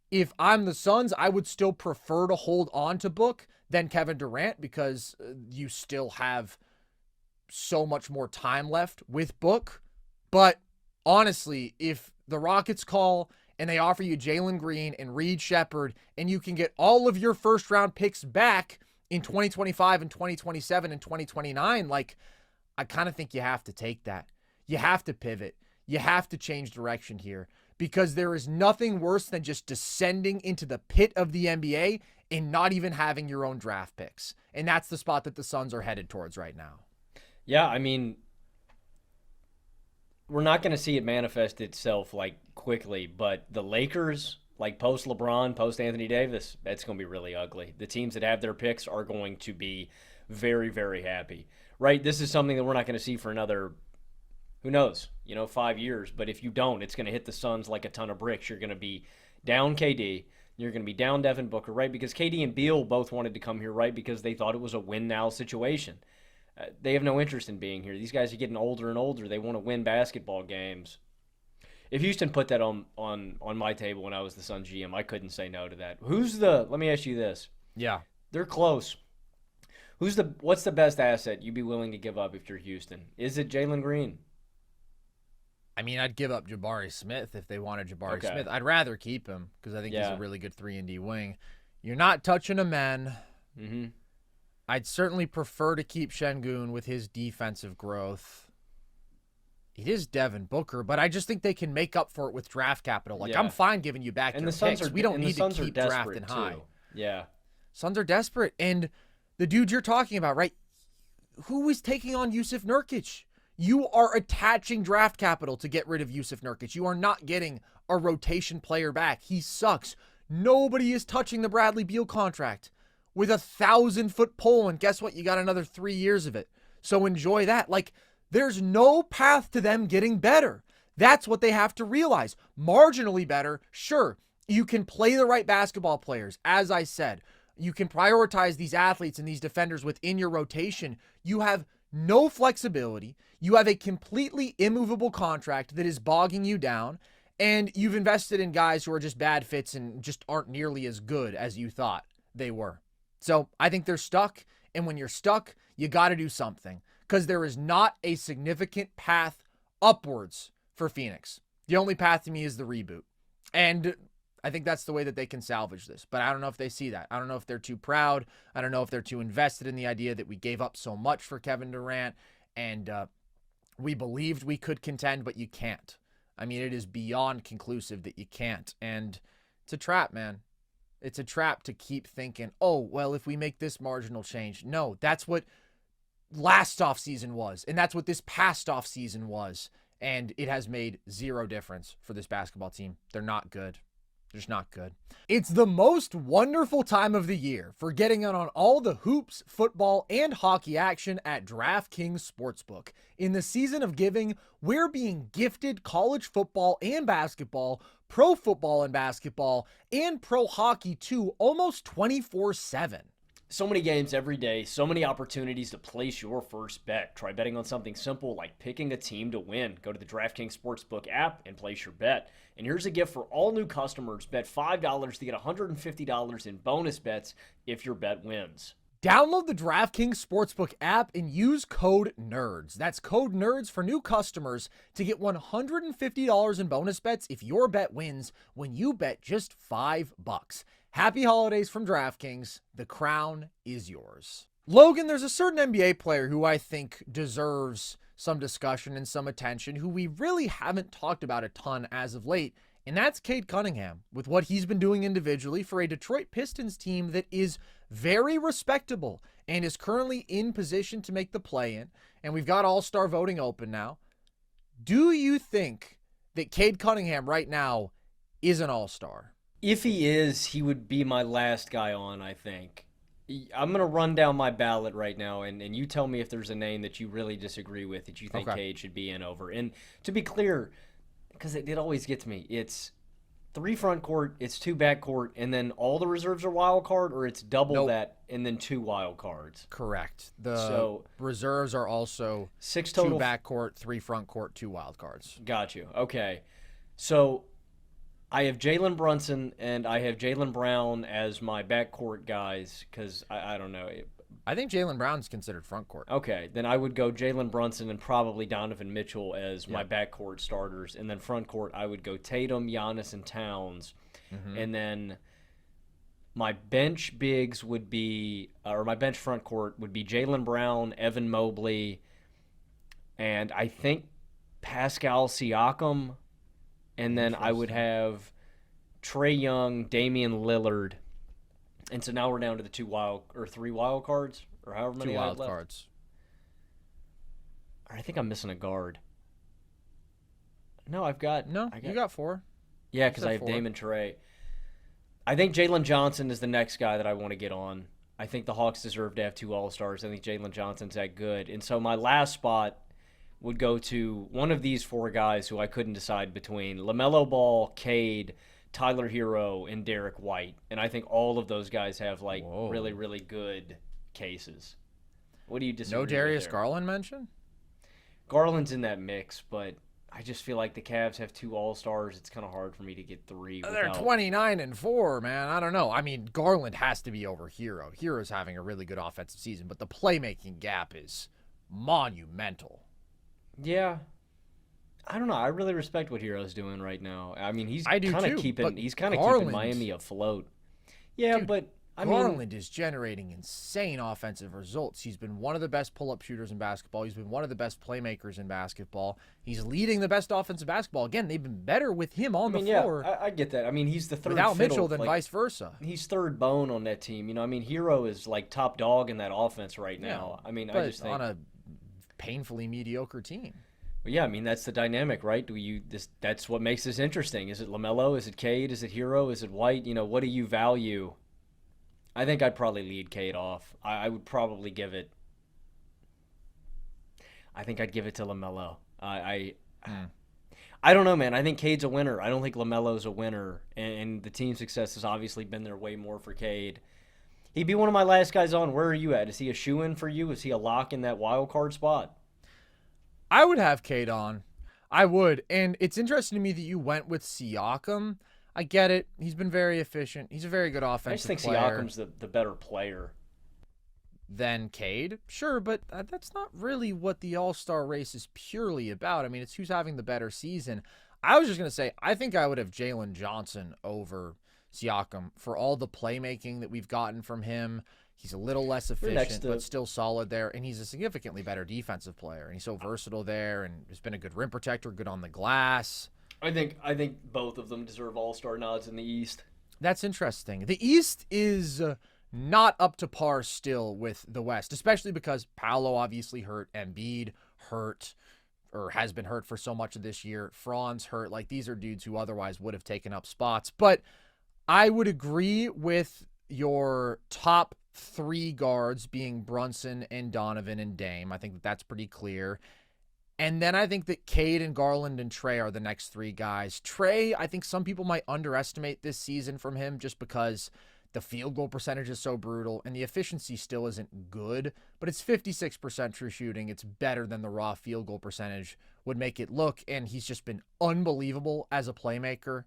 If I'm the Suns, I would still prefer to hold on to Book than Kevin Durant because you still have so much more time left with Book. But honestly, if the Rockets call and they offer you Jalen Green and Reed Shepherd, and you can get all of your first round picks back in 2025 and 2027 and 2029, like, I kind of think you have to take that. You have to pivot. You have to change direction here, because there is nothing worse than just descending into the pit of the NBA and not even having your own draft picks. And that's the spot that the Suns are headed towards right now. Yeah, I mean, we're not going to see it manifest itself like quickly, but the Lakers, like post LeBron, post Anthony Davis, that's going to be really ugly. The teams that have their picks are going to be very, very happy, right? This is something that we're not going to see for another, who knows, 5 years. But if you don't, it's going to hit the Suns like a ton of bricks. You're going to be down KD. You're going to be down Devin Booker, right? Because KD and Beal both wanted to come here, right? Because they thought it was a win-now situation. They have no interest in being here. These guys are getting older and older. They want to win basketball games. If Houston put that on my table when I was the Suns GM, I couldn't say no to that. Let me ask you this. Yeah. They're close. What's the best asset you'd be willing to give up if you're Houston? Is it Jalen Green? I mean, I'd give up Jabari Smith if they wanted Jabari Smith. I'd rather keep him because I think he's a really good 3-and-D wing. You're not touching a man. Mm-hmm. I'd certainly prefer to keep Şengün with his defensive growth. It is Devin Booker, but I just think they can make up for it with draft capital. Like, I'm fine giving you back your picks. We don't need to keep drafting high. Yeah. Suns are desperate. And the dude you're talking about, right? Who is taking on Yusuf Nurkic? You are attaching draft capital to get rid of Yusuf Nurkic. You are not getting a rotation player back. He sucks. Nobody is touching the Bradley Beal contract with a 1,000-foot pole, and guess what? You got another 3 years of it. So enjoy that. Like, there's no path to them getting better. That's what they have to realize. Marginally better, sure. You can play the right basketball players. As I said, you can prioritize these athletes and these defenders within your rotation. You have no flexibility. You have a completely immovable contract that is bogging you down, and you've invested in guys who are just bad fits and just aren't nearly as good as you thought they were. So I think they're stuck, and when you're stuck, you got to do something, because there is not a significant path upwards for Phoenix. The only path to me is the reboot, and I think that's the way that they can salvage this, but I don't know if they see that. I don't know if they're too proud. I don't know if they're too invested in the idea that we gave up so much for Kevin Durant, and we believed we could contend, but you can't. I mean, it is beyond conclusive that you can't, and it's a trap, man. It's a trap to keep thinking, oh, well, if we make this marginal change. No, that's what last offseason was, and that's what this past offseason was, and it has made zero difference for this basketball team. They're not good. They're just not good. It's the most wonderful time of the year for getting in on all the hoops, football, and hockey action at DraftKings Sportsbook. In the season of giving, we're being gifted college football and basketball, pro football and basketball, and pro hockey too, almost 24/7. So many games every day, so many opportunities to place your first bet. Try betting on something simple like picking a team to win. Go to the DraftKings Sportsbook app and place your bet. And here's a gift for all new customers. Bet $5 to get $150 in bonus bets if your bet wins. Download the DraftKings Sportsbook app and use code NERDS. That's code NERDS for new customers to get $150 in bonus bets if your bet wins when you bet just $5. Happy holidays from DraftKings. The crown is yours. Logan, there's a certain NBA player who I think deserves some discussion and some attention, who we really haven't talked about a ton as of late, and that's Cade Cunningham, with what he's been doing individually for a Detroit Pistons team that is very respectable and is currently in position to make the play-in, and we've got all-star voting open now. Do you think that Cade Cunningham right now is an all-star? If he is, he would be my last guy on, I think. I'm going to run down my ballot right now, and you tell me if there's a name that you really disagree with that you think Cade should be in over. And to be clear, because it always gets me, it's 3 front court, it's 2 back court, and then all the reserves are wild card, or it's double that and then 2 wild cards? Correct. The reserves are also 6 total. 2 back court, 3 front court, 2 wild cards. Got you. Okay. So I have Jalen Brunson and I have Jaylen Brown as my backcourt guys because I don't know. I think Jaylen Brown's considered front court. Okay, then I would go Jalen Brunson and probably Donovan Mitchell as my backcourt starters. And then front court, I would go Tatum, Giannis, and Towns. Mm-hmm. And then my bench bigs would be, or my bench front court would be Jaylen Brown, Evan Mobley, and I think Pascal Siakam. And then I would have Trae Young, Damian Lillard. And so now we're down to the 3 wild cards, or however many 2 I have wild left. cards. I think I'm missing a guard. No, I've got. You got 4. Yeah, because I have 4. Dame and Trae. I think Jalen Johnson is the next guy that I want to get on. I think the Hawks deserve to have 2 All-Stars. I think Jalen Johnson's that good. And so my last spot would go to one of these 4 guys who I couldn't decide between: LaMelo Ball, Cade, Tyler Hero, and Derek White. And I think all of those guys have really, really good cases. What do you disagree with? No Darius there? Garland mention? Garland's in that mix, but I just feel like the Cavs have 2 All-Stars. It's kind of hard for me to get 3. They're 29-4, man. I don't know. I mean, Garland has to be over Hero. Hero's having a really good offensive season, but the playmaking gap is monumental. Yeah. I don't know. I really respect what Hero's doing right now. I mean, he's kind of keeping Miami afloat. Yeah, dude, but Garland is generating insane offensive results. He's been one of the best pull-up shooters in basketball. He's been one of the best playmakers in basketball. He's leading the best offensive basketball. Again, they've been better with him on the floor. I get that. I mean, he's the third without fiddle, Mitchell than vice versa. He's third bone on that team. You know, I mean, Hero is like top dog in that offense right now. I mean, I just think on a painfully mediocre team. Well, yeah, I mean, that's the dynamic, right? That's what makes this interesting. Is it LaMelo? Is it Cade? Is it Hero? Is it White? You know, what do you value? I think I'd probably lead Cade off. I would probably give it. I think I'd give it to LaMelo. I don't know, man. I think Cade's a winner. I don't think LaMelo's a winner, and the team success has obviously been there way more for Cade. He'd be one of my last guys on. Where are you at? Is he a shoo-in for you? Is he a lock in that wild card spot? I would have Cade on. I would. And it's interesting to me that you went with Siakam. I get it. He's been very efficient. He's a very good offensive player. I just think Siakam's the better player. Than Cade? Sure, but that's not really what the All-Star race is purely about. I mean, it's who's having the better season. I was just going to say, I think I would have Jalen Johnson over Siakam for all the playmaking that we've gotten from him. He's a little less efficient, but still solid there. And he's a significantly better defensive player. And he's so versatile there and has been a good rim protector, good on the glass. I think both of them deserve all-star nods in the East. That's interesting. The East is not up to par still with the West, especially because Paolo obviously hurt, Embiid hurt, or has been hurt for so much of this year. Franz hurt. Like, these are dudes who otherwise would have taken up spots. But I would agree with your top 3 guards being Brunson and Donovan and Dame. I think that's pretty clear. And then I think that Cade and Garland and Trae are the next 3 guys. Trae, I think some people might underestimate this season from him just because the field goal percentage is so brutal and the efficiency still isn't good, but it's 56% true shooting. It's better than the raw field goal percentage would make it look, and he's just been unbelievable as a playmaker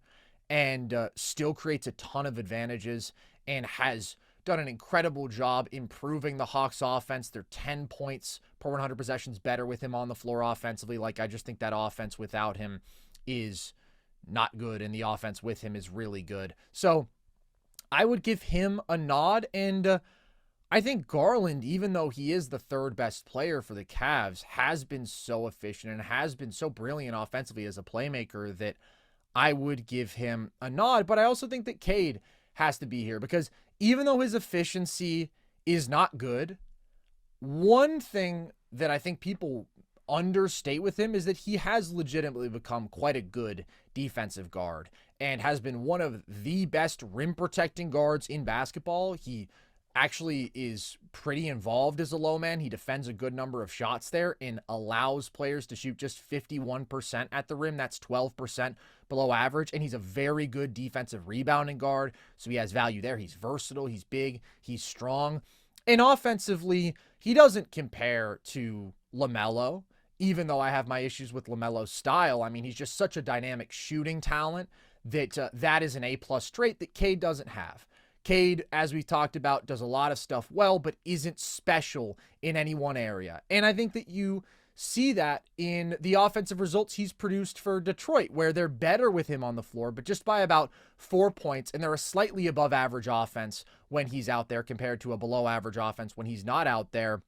and still creates a ton of advantages and has done an incredible job improving the Hawks offense. They're 10 points per 100 possessions better with him on the floor offensively. Like, I just think that offense without him is not good, and the offense with him is really good. So I would give him a nod, and I think Garland, even though he is the third best player for the Cavs, has been so efficient and has been so brilliant offensively as a playmaker that I would give him a nod. But I also think that Cade has to be here, because even though his efficiency is not good, one thing that I think people understate with him is that he has legitimately become quite a good defensive guard and has been one of the best rim protecting guards in basketball. He actually is pretty involved as a low man. He defends a good number of shots there and allows players to shoot just 51% at the rim. That's 12% below average. And he's a very good defensive rebounding guard. So he has value there. He's versatile. He's big. He's strong. And offensively, he doesn't compare to LaMelo, even though I have my issues with LaMelo's style. I mean, he's just such a dynamic shooting talent that that is an A-plus trait that Cade doesn't have. Cade, as we talked about, does a lot of stuff well, but isn't special in any one area. And I think that you see that in the offensive results he's produced for Detroit, where they're better with him on the floor, but just by about 4 points, and they're a slightly above average offense when he's out there compared to a below average offense when he's not out there.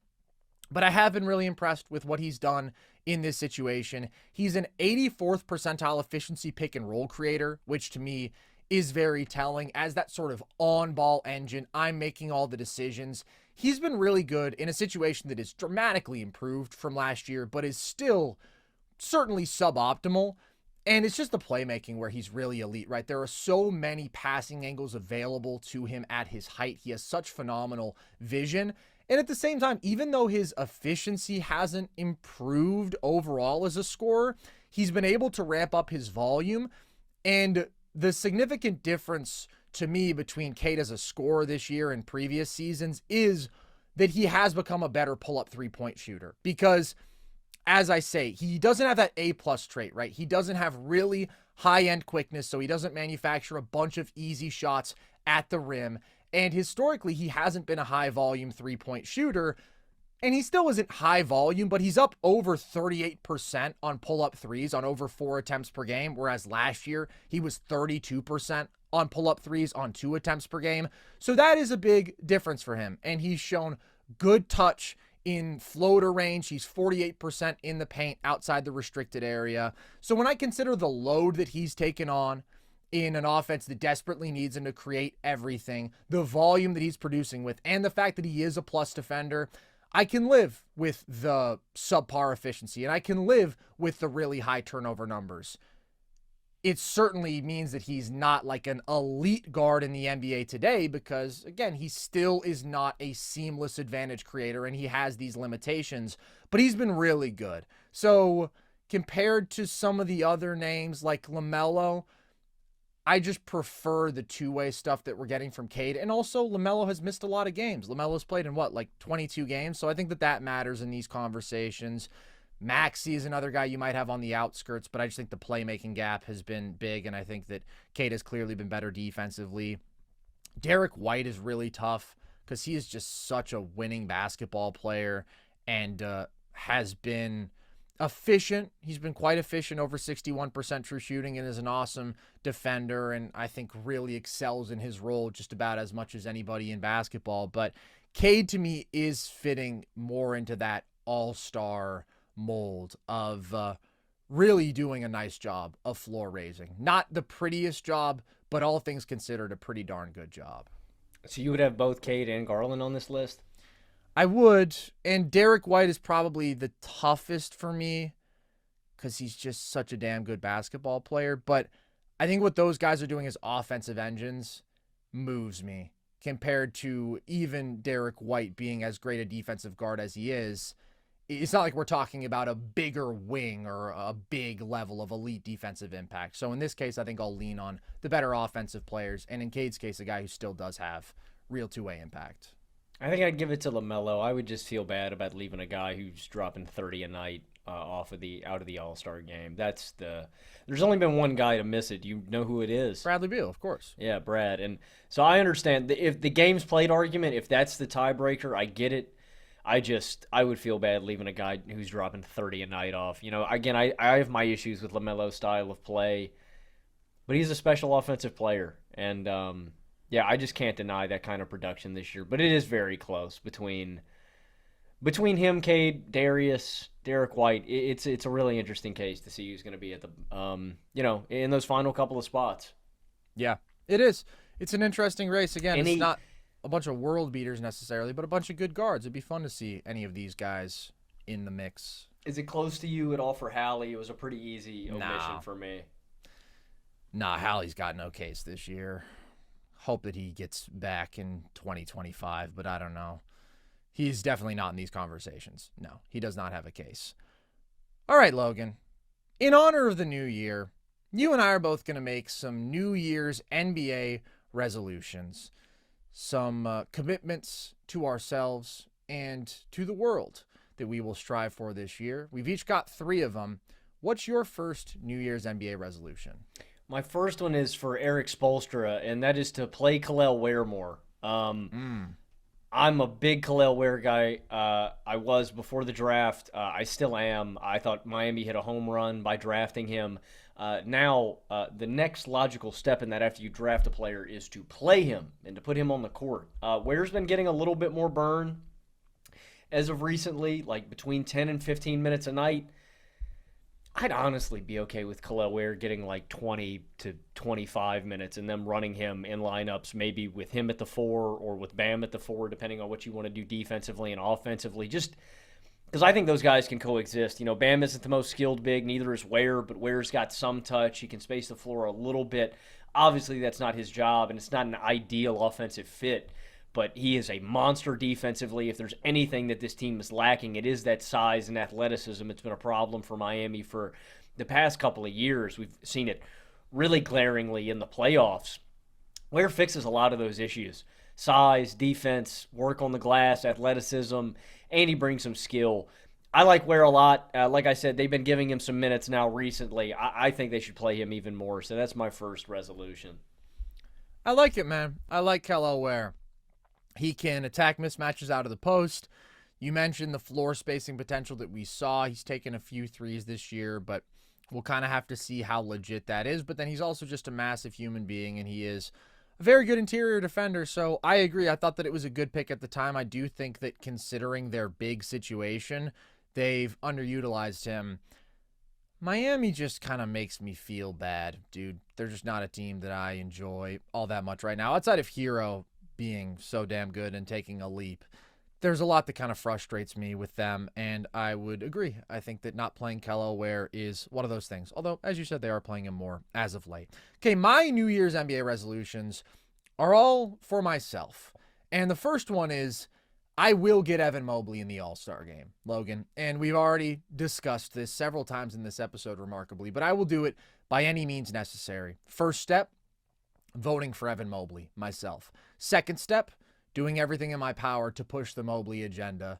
But I have been really impressed with what he's done in this situation. He's an 84th percentile efficiency pick and roll creator, which to me is very telling. As that sort of on-ball engine, I'm making all the decisions. He's been really good in a situation that is dramatically improved from last year, but is still certainly suboptimal. And it's just the playmaking where he's really elite, right? There are so many passing angles available to him at his height. He has such phenomenal vision. And at the same time, even though his efficiency hasn't improved overall as a scorer, he's been able to ramp up his volume. And the significant difference to me between Cade as a scorer this year and previous seasons is that he has become a better pull-up three-point shooter. Because, as I say, he doesn't have that A-plus trait, right? He doesn't have really high-end quickness, so he doesn't manufacture a bunch of easy shots at the rim. And historically, he hasn't been a high-volume three-point shooter. And he still isn't high volume, but he's up over 38% on pull-up threes on over 4 attempts per game, whereas last year he was 32% on pull-up threes on 2 attempts per game. So that is a big difference for him. And he's shown good touch in floater range. He's 48% in the paint outside the restricted area. So when I consider the load that he's taken on in an offense that desperately needs him to create everything, the volume that he's producing with, and the fact that he is a plus defender, I can live with the subpar efficiency, and I can live with the really high turnover numbers. It certainly means that he's not like an elite guard in the NBA today because, again, he still is not a seamless advantage creator, and he has these limitations, but he's been really good. So compared to some of the other names like LaMelo, I just prefer the two-way stuff that we're getting from Cade. And also, LaMelo has missed a lot of games. LaMelo's played in, 22 games? So I think that matters in these conversations. Maxey is another guy you might have on the outskirts, but I just think the playmaking gap has been big, and I think that Cade has clearly been better defensively. Derek White is really tough because he is just such a winning basketball player and has been efficient. He's been quite efficient, over 61% true shooting, and is an awesome defender, and I think really excels in his role just about as much as anybody in basketball. But Cade, to me, is fitting more into that all-star mold of really doing a nice job of floor raising. Not the prettiest job, but all things considered, a pretty darn good job. So you would have both Cade and Garland on this list? I would, and Derek White is probably the toughest for me because he's just such a damn good basketball player. But I think what those guys are doing as offensive engines moves me compared to even Derek White being as great a defensive guard as he is. It's not like we're talking about a bigger wing or a big level of elite defensive impact. So in this case, I think I'll lean on the better offensive players. And in Cade's case, a guy who still does have real two-way impact. I think I'd give it to LaMelo. I would just feel bad about leaving a guy who's dropping 30 a night out of the All-Star game. There's only been one guy to miss it. Do you know who it is? Bradley Beal, of course. Yeah, Brad. And so I understand if the game's played argument, if that's the tiebreaker, I get it. I would feel bad leaving a guy who's dropping 30 a night off. Again, I have my issues with LaMelo's style of play, but he's a special offensive player. And, yeah, I just can't deny that kind of production this year. But it is very close between him, Cade, Darius, Derek White. It's a really interesting case to see who's going to be at the in those final couple of spots. Yeah, it is. It's an interesting race. Again, And it's not a bunch of world beaters necessarily, but a bunch of good guards. It'd be fun to see any of these guys in the mix. Is it close to you at all for Hallie? It was a pretty easy omission for me. Nah, Hallie's got no case this year. Hope that he gets back in 2025, but I don't know. He's definitely not in these conversations. No, he does not have a case. All right, Logan. In honor of the new year, you and I are both going to make some New Year's NBA resolutions, some commitments to ourselves and to the world that we will strive for this year. We've each got 3 of them. What's your first New Year's NBA resolution? My first one is for Eric Spoelstra, and that is to play Kel'el Ware more. I'm a big Kel'el Ware guy. I was before the draft. I still am. I thought Miami hit a home run by drafting him. Now, the next logical step in that after you draft a player is to play him and to put him on the court. Ware's been getting a little bit more burn as of recently, like between 10 and 15 minutes a night. I'd honestly be okay with Kel'el Ware getting like 20 to 25 minutes and them running him in lineups, maybe with him at the 4 or with Bam at the 4, depending on what you want to do defensively and offensively. Just because I think those guys can coexist. Bam isn't the most skilled big, neither is Ware, but Ware's got some touch. He can space the floor a little bit. Obviously, that's not his job, and it's not an ideal offensive fit. But he is a monster defensively. If there's anything that this team is lacking, it is that size and athleticism. It's been a problem for Miami for the past couple of years. We've seen it really glaringly in the playoffs. Ware fixes a lot of those issues. Size, defense, work on the glass, athleticism, and he brings some skill. I like Ware a lot. Like I said, they've been giving him some minutes now recently. I think they should play him even more. So that's my first resolution. I like it, man. I like Kel'el Ware. He can attack mismatches out of the post. You mentioned the floor spacing potential that we saw. He's taken a few threes this year, but we'll kind of have to see how legit that is. But then he's also just a massive human being, and he is a very good interior defender. So I agree. I thought that it was a good pick at the time. I do think that considering their big situation, they've underutilized him. Miami just kind of makes me feel bad, dude. They're just not a team that I enjoy all that much right now. Outside of Hero being so damn good and taking a leap, there's a lot that kind of frustrates me with them, and I would agree. I think that not playing Kel'el Ware is one of those things, although, as you said, they are playing him more as of late. Okay, my New Year's NBA resolutions are all for myself, and the first one is I will get Evan Mobley in the All-Star game, Logan, and we've already discussed this several times in this episode, remarkably, but I will do it by any means necessary. First step, voting for Evan Mobley myself. Second step, doing everything in my power to push the Mobley agenda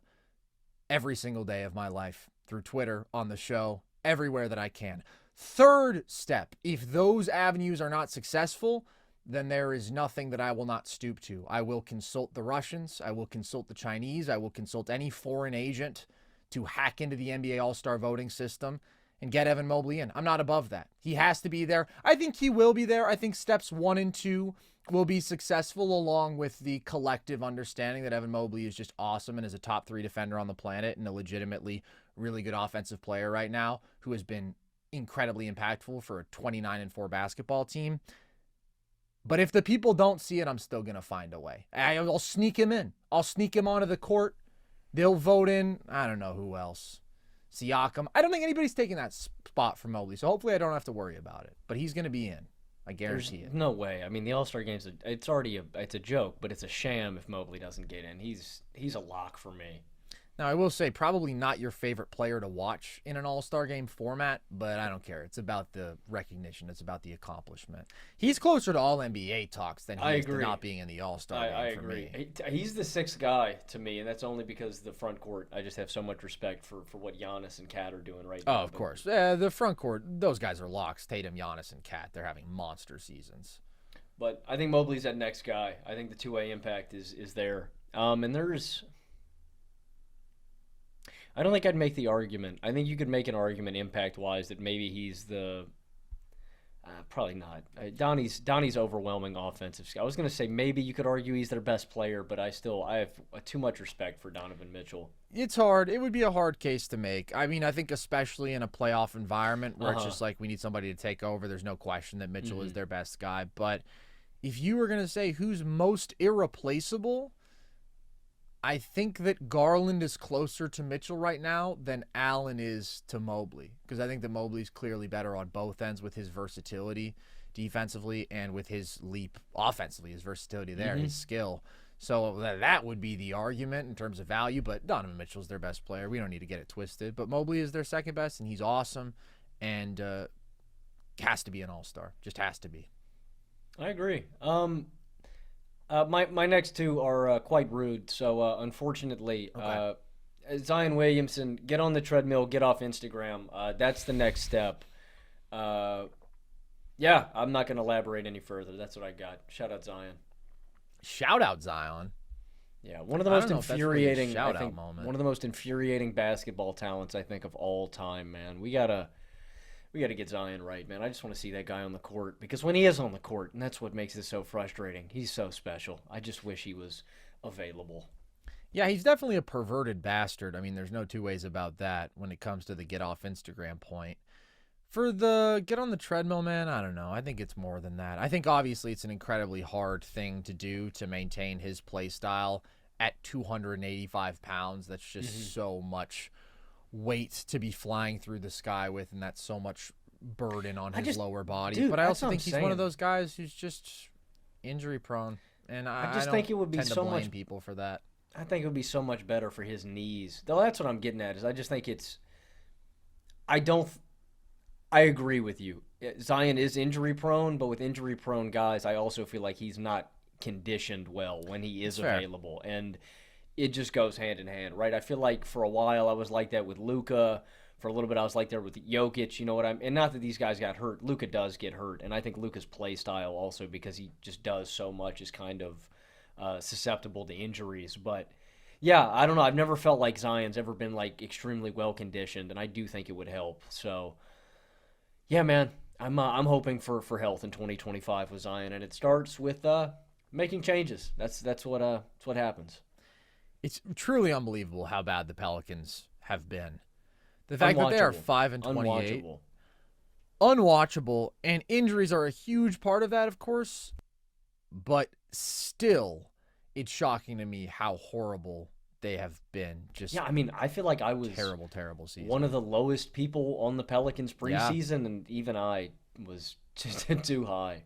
every single day of my life through Twitter, on the show, everywhere that I can. Third step, if those avenues are not successful, then there is nothing that I will not stoop to. I will consult the Russians. I will consult the Chinese. I will consult any foreign agent to hack into the NBA All-Star voting system and get Evan Mobley in. I'm not above that. He has to be there. I think he will be there. I think steps 1 and 2 will be successful, along with the collective understanding that Evan Mobley is just awesome and is a top 3 defender on the planet and a legitimately really good offensive player right now who has been incredibly impactful for a 29-4 basketball team. But if the people don't see it, I'm still going to find a way. I'll sneak him in. I'll sneak him onto the court. They'll vote in, I don't know who else. Siakam. I don't think anybody's taking that spot for Mobley, so hopefully I don't have to worry about it. But he's going to be in. I guarantee it. No way. I mean, the All-Star game's it's a joke, but it's a sham if Mobley doesn't get in. He's a lock for me. Now, I will say probably not your favorite player to watch in an all-star game format, but I don't care. It's about the recognition. It's about the accomplishment. He's closer to all-NBA talks than he is to not being in the all-star game I for agree. me. He's the sixth guy to me, and that's only because the front court, I just have so much respect for what Giannis and Cade are doing right now. Oh, of course. The front court, those guys are locks. Tatum, Giannis, and Cat. They're having monster seasons. But I think Mobley's that next guy. I think the two-way impact is there. And there's... I don't think I'd make the argument. I think you could make an argument impact-wise that maybe he's the... probably not. Donnie's overwhelming offensive skill. I was going to say maybe you could argue he's their best player, but I have too much respect for Donovan Mitchell. It's hard. It would be a hard case to make. I mean, I think especially in a playoff environment where it's just like we need somebody to take over, there's no question that Mitchell is their best guy. But if you were going to say who's most irreplaceable, I think that Garland is closer to Mitchell right now than Allen is to Mobley, because I think that Mobley's clearly better on both ends with his versatility defensively and with his leap offensively, his versatility there, his skill. So that would be the argument in terms of value, but Donovan Mitchell's their best player. We don't need to get it twisted, but Mobley is their second best, and he's awesome, and has to be an all-star. Just has to be. I agree. My next two are quite rude, so unfortunately, Zion Williamson, get on the treadmill, get off Instagram. That's the next step. Yeah, I'm not going to elaborate any further. That's what I got. Shout out Zion. Shout out Zion. Yeah, one of the most infuriating, shout out moment. One of the most infuriating basketball talents I think of all time, man. We gotta get Zion right, man. I just want to see that guy on the court, because when he is on the court, and that's what makes this so frustrating, he's so special. I just wish he was available. Yeah, he's definitely a perverted bastard. I mean, there's no two ways about that when it comes to the get off Instagram point. For the get on the treadmill, man, I don't know. I think it's more than that. I think obviously it's an incredibly hard thing to do to maintain his play style at 285 pounds. That's just so much weight to be flying through the sky with, and that's so much burden on his lower body. Dude, but I also think he's one of those guys who's just injury prone, and I just think it would be so much people for that. I think it would be so much better for his knees. Though that's what I'm getting at. Is I just think it's. I agree with you. Zion is injury prone, but with injury prone guys, I also feel like he's not conditioned well when he is available, and it just goes hand in hand, right? I feel like for a while I was like that with Luka. For a little bit I was like that with Jokic. You know what and not that these guys got hurt. Luka does get hurt, and I think Luka's play style also, because he just does so much, is kind of susceptible to injuries. But yeah, I don't know. I've never felt like Zion's ever been like extremely well conditioned, and I do think it would help. So yeah, man, I'm hoping for health in 2025 with Zion, and it starts with making changes. That's what happens. It's truly unbelievable how bad the Pelicans have been. The fact that they are 5-28, unwatchable, and injuries are a huge part of that, of course. But still, it's shocking to me how horrible they have been. Just I mean, I feel like I was terrible season. One of the lowest people on the Pelicans preseason, and even I was just too high.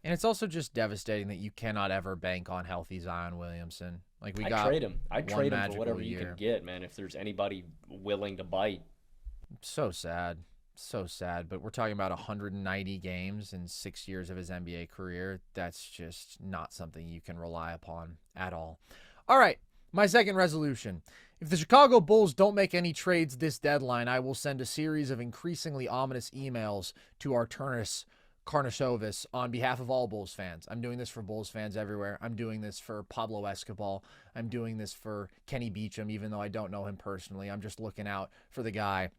And it's also just devastating that you cannot ever bank on healthy Zion Williamson. Like I'd trade him for whatever you could get, man. If there's anybody willing to bite. So sad. But we're talking about 190 games in 6 years of his NBA career. That's just not something you can rely upon at all. All right. My second resolution. If the Chicago Bulls don't make any trades this deadline, I will send a series of increasingly ominous emails to Arturas Karnisovas on behalf of all Bulls fans. I'm doing this for Bulls fans everywhere. I'm doing this for Pablo Escobar. I'm doing this for Kenny Beecham, even though I don't know him personally. I'm just looking out for the guy.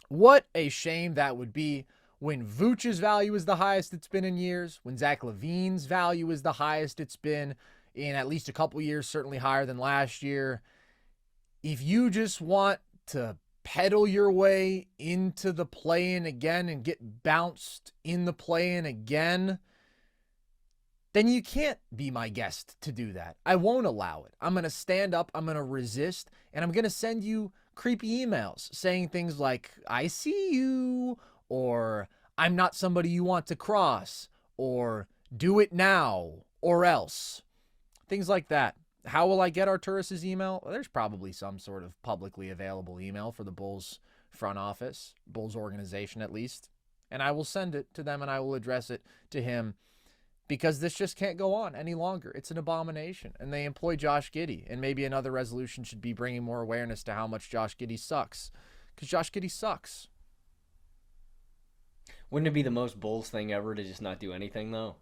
What a shame that would be when Vooch's value is the highest it's been in years, when Zach LaVine's value is the highest it's been in at least a couple years, certainly higher than last year. If you just want to pedal your way into the play-in again and get bounced in the play-in again, then you can't be my guest to do that. I won't allow it. I'm going to stand up, I'm going to resist, and I'm going to send you creepy emails saying things like, I see you, or I'm not somebody you want to cross, or do it now, or else. Things like that. How will I get Arturas's email? Well, there's probably some sort of publicly available email for the Bulls front office, Bulls organization at least, and I will send it to them and I will address it to him because this just can't go on any longer. It's an abomination, and they employ Josh Giddey, and maybe another resolution should be bringing more awareness to how much Josh Giddey sucks, because Josh Giddey sucks. Wouldn't it be the most Bulls thing ever to just not do anything, though?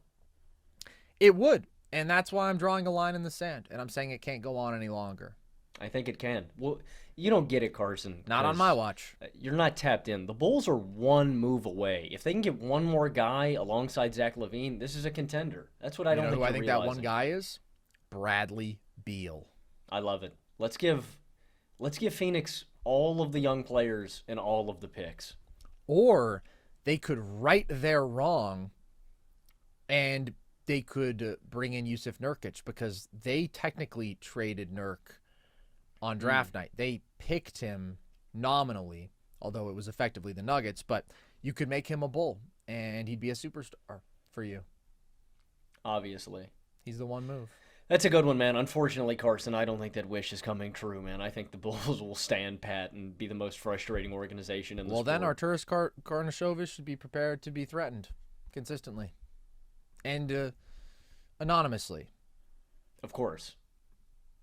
It would, and that's why I'm drawing a line in the sand, and I'm saying it can't go on any longer. I think it can. Well, you don't get it, Carson. Not on my watch. You're not tapped in. The Bulls are one move away. If they can get one more guy alongside Zach LaVine, this is a contender. That's what I don't think who I think that realizing. one guy is? Bradley Beal. I love it. Let's give Phoenix all of the young players and all of the picks. Or they could right their wrong and they could bring in Yusuf Nurkic, because they technically traded Nurk on draft night. They picked him nominally, although it was effectively the Nuggets, but you could make him a Bull and he'd be a superstar for you. Obviously. He's the one move. That's a good one, man. Unfortunately, Carson, I don't think that wish is coming true, man. I think the Bulls will stand pat and be the most frustrating organization in the sport. Well, then Arturas Karnisovas should be prepared to be threatened consistently and anonymously. Of course.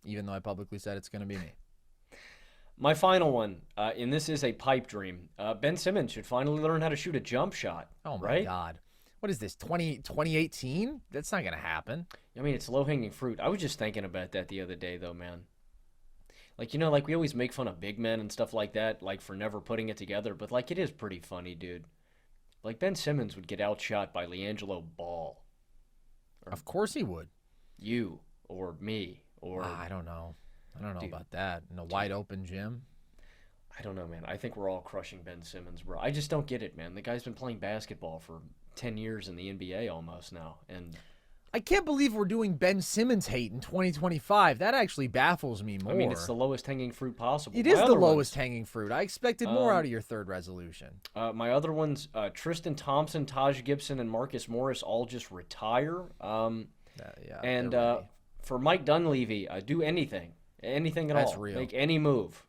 Even though I publicly said it's going to be me. My final one, and this is a pipe dream. Ben Simmons should finally learn how to shoot a jump shot. Oh, my right? God. What is this, 2018? That's not going to happen. I mean, it's low-hanging fruit. I was just thinking about that the other day, though, man. Like, you know, like we always make fun of big men and stuff like that, like for never putting it together. But, like, it is pretty funny, dude. Like, Ben Simmons would get outshot by LiAngelo Ball. Of course he would. You or me. Or I don't know. I don't know about that. In a wide open gym. I don't know, man. I think we're all crushing Ben Simmons, bro. I just don't get it, man. The guy's been playing basketball for 10 years in the NBA almost now. And I can't believe we're doing Ben Simmons hate in 2025. That actually baffles me more. I mean, it's the lowest hanging fruit possible. It is the lowest hanging fruit. I expected more out of your third resolution. My other ones, Tristan Thompson, Taj Gibson, and Marcus Morris all just retire. For Mike Dunleavy, do anything at all. That's real. Make any move.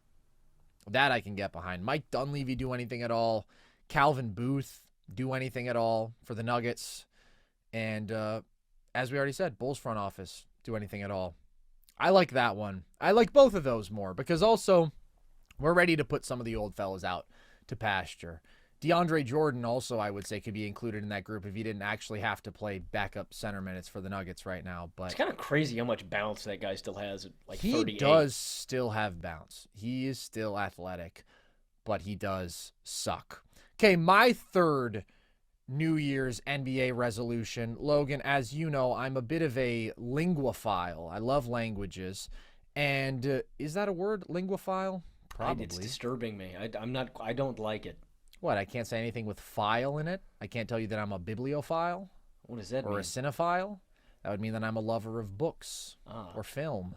That I can get behind. Mike Dunleavy, do anything at all. Calvin Booth, do anything at all for the Nuggets. And as we already said, Bulls front office, do anything at all. I like that one. I like both of those more because also we're ready to put some of the old fellas out to pasture. DeAndre Jordan also, I would say, could be included in that group if he didn't actually have to play backup center minutes for the Nuggets right now. But it's kind of crazy how much bounce that guy still has at like 38. He does still have bounce. He is still athletic, but he does suck. Okay, my third New Year's NBA resolution. Logan, as you know, I'm a bit of a linguophile. I love languages. And is that a word, linguophile? Probably. It's disturbing me. I don't like it. What, I can't say anything with file in it? I can't tell you that I'm a bibliophile? What does that mean? Or a cinephile? That would mean that I'm a lover of books or film.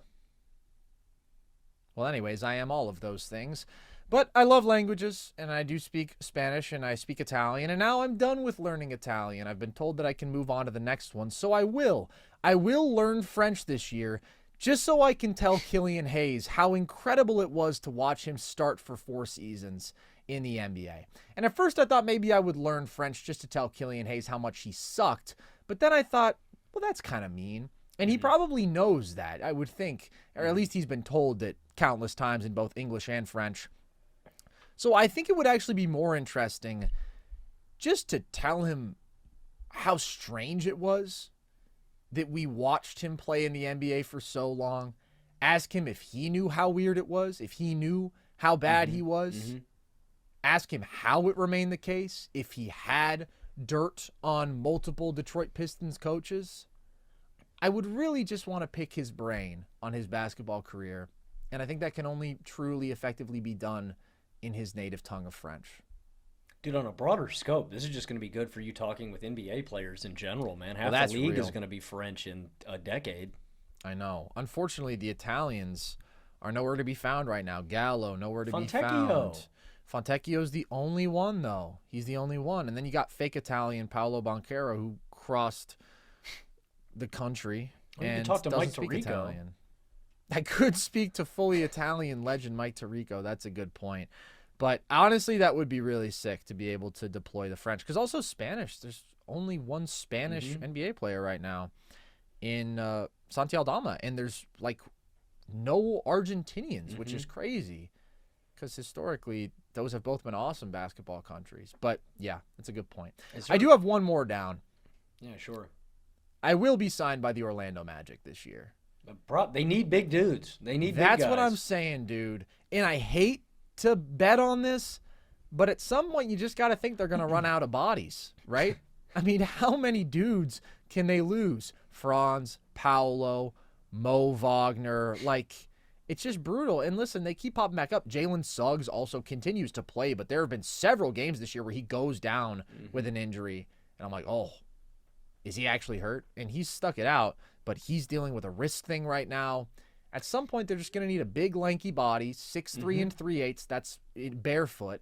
Well, anyways, I am all of those things. But I love languages, and I do speak Spanish, and I speak Italian, and now I'm done with learning Italian. I've been told that I can move on to the next one, so I will. I will learn French this year, just so I can tell Killian Hayes how incredible it was to watch him start for 4 seasons in the NBA. And at first I thought maybe I would learn French just to tell Killian Hayes how much he sucked. But then I thought, well, that's kind of mean. And he probably knows that, I would think. Or at least he's been told that countless times in both English and French. So I think it would actually be more interesting just to tell him how strange it was that we watched him play in the NBA for so long. Ask him if he knew how weird it was, if he knew how bad he was. Ask him how it remained the case, if he had dirt on multiple Detroit Pistons coaches. I would really just want to pick his brain on his basketball career, and I think that can only truly effectively be done in his native tongue of French. Dude, on a broader scope, this is just going to be good for you talking with NBA players in general, man. Half the league is going to be French in a decade. I know. Unfortunately, the Italians are nowhere to be found right now. Gallo, nowhere to be found. Fontecchio's the only one, though. He's the only one. And then you got fake Italian Paolo Banchero, who crossed the country and talk to doesn't Mike speak Tirico. Italian. I could speak to fully Italian legend Mike Tirico. That's a good point. But honestly, that would be really sick to be able to deploy the French. Because also Spanish, there's only one Spanish NBA player right now in Santi Aldama. And there's like no Argentinians, which is crazy. Because historically, those have both been awesome basketball countries. But yeah, that's a good point. I do have one more down. Yeah, sure. I will be signed by the Orlando Magic this year. They need big dudes. They need big guys. That's what I'm saying, dude. And I hate to bet on this, but at some point you just got to think they're going to run out of bodies, right? I mean, how many dudes can they lose? Franz, Paolo, Mo Wagner, like, it's just brutal. And listen, they keep popping back up. Jalen Suggs also continues to play, but there have been several games this year where he goes down with an injury. And I'm like, oh, is he actually hurt? And he's stuck it out, but he's dealing with a wrist thing right now. At some point, they're just going to need a big, lanky body, 6'3" and 3/8. That's barefoot.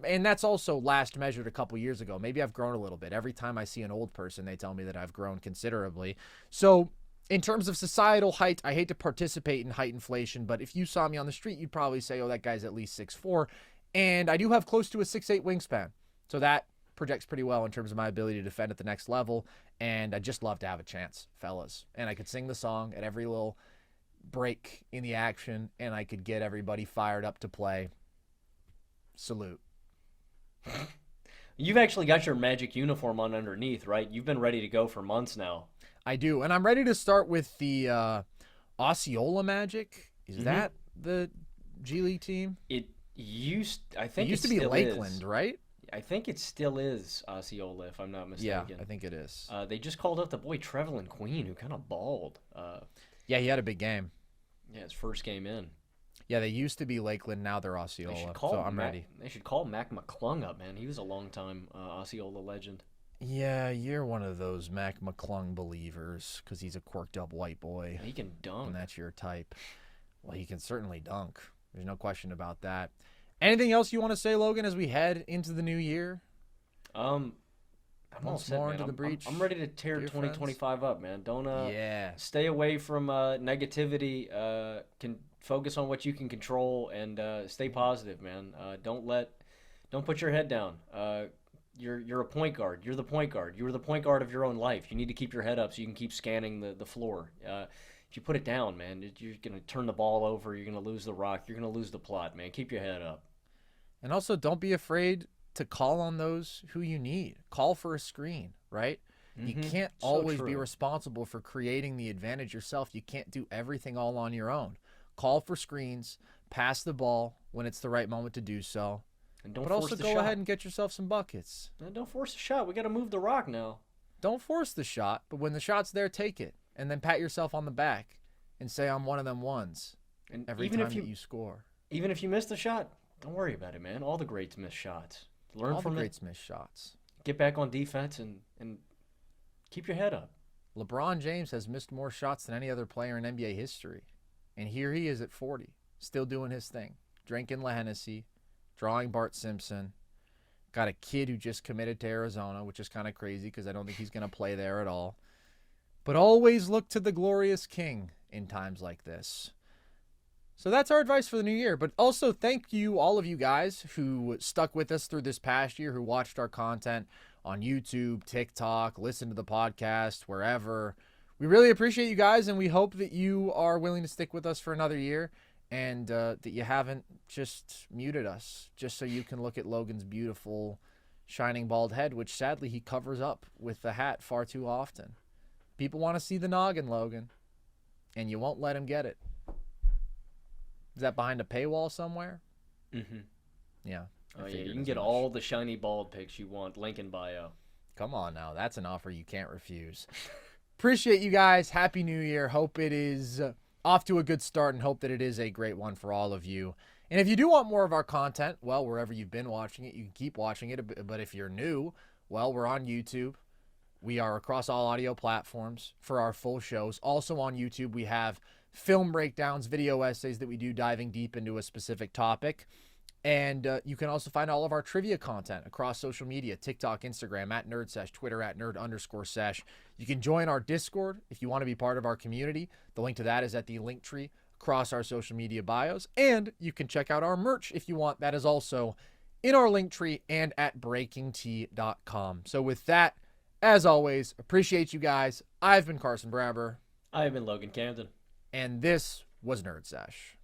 And that's also last measured a couple years ago. Maybe I've grown a little bit. Every time I see an old person, they tell me that I've grown considerably. So in terms of societal height, I hate to participate in height inflation, but if you saw me on the street, you'd probably say, oh, that guy's at least 6'4". And I do have close to a 6'8" wingspan. So that projects pretty well in terms of my ability to defend at the next level. And I'd just love to have a chance, fellas. And I could sing the song at every little break in the action, and I could get everybody fired up to play. Salute. You've actually got your Magic uniform on underneath, right? You've been ready to go for months now. I do, and I'm ready to start with the Osceola Magic. Is that the G League team? I think it used to be Lakeland, right? I think it still is Osceola, if I'm not mistaken. Yeah, I think it is. They just called up the boy Trevelyan Queen, who kind of balled. Yeah, he had a big game. Yeah, his first game in. Yeah, they used to be Lakeland. Now they're Osceola. So I'm ready. They should call Mac McClung up, man. He was a long-time Osceola legend. Yeah, you're one of those Mac McClung believers because he's a quirked-up white boy. He can dunk. And that's your type. Well, he can certainly dunk. There's no question about that. Anything else you want to say, Logan, as we head into the new year? I'm all set, man. Into the breach. I'm ready to tear 2025 up, man. Don't stay away from negativity. Can focus on what you can control and stay positive, man. Don't put your head down. You're a point guard. You're the point guard. You're the point guard of your own life. You need to keep your head up so you can keep scanning the floor. If you put it down, man, you're gonna turn the ball over. You're gonna lose the rock. You're gonna lose the plot, man. Keep your head up. And also, don't be afraid to call on those who you need. Call for a screen, right? You can't always be responsible for creating the advantage yourself. You can't do everything all on your own. Call for screens, pass the ball when it's the right moment to do so. And don't but force also the go shot. ahead and get yourself some buckets. And don't force the shot. We got to move the rock now. Don't force the shot, but when the shot's there, take it. And then pat yourself on the back and say, I'm one of them ones. And every time that you score. Even if you miss the shot, don't worry about it, man. All the greats miss shots. Learn All from the greats miss shots. Get back on defense and keep your head up. LeBron James has missed more shots than any other player in NBA history. And here he is at 40, still doing his thing. Drinking La Hennessy, drawing Bart Simpson. Got a kid who just committed to Arizona, which is kind of crazy because I don't think he's going to play there at all. But always look to the glorious king in times like this. So that's our advice for the new year. But also thank you, all of you guys who stuck with us through this past year, who watched our content on YouTube, TikTok, listened to the podcast, wherever. We really appreciate you guys, and we hope that you are willing to stick with us for another year and that you haven't just muted us just so you can look at Logan's beautiful, shining bald head, which sadly he covers up with the hat far too often. People want to see the noggin, Logan, and you won't let him get it. Is that behind a paywall somewhere? Yeah. Oh, yeah. You can get all the shiny bald pics you want. Link in bio. Come on now. That's an offer you can't refuse. Appreciate you guys. Happy New Year. Hope it is off to a good start and hope that it is a great one for all of you. And if you do want more of our content, well, wherever you've been watching it, you can keep watching it. But if you're new, well, we're on YouTube. We are across all audio platforms for our full shows. Also on YouTube, we have film breakdowns, video essays that we do diving deep into a specific topic. And you can also find all of our trivia content across social media, TikTok, Instagram, at NerdSesh, Twitter, at nerd_sesh. You can join our Discord if you want to be part of our community. The link to that is at the link tree across our social media bios. And you can check out our merch if you want. That is also in our link tree and at breakingt.com. So with that, as always, appreciate you guys. I've been Carson Brabber. I've been Logan Camden. And this was Nerd Sesh.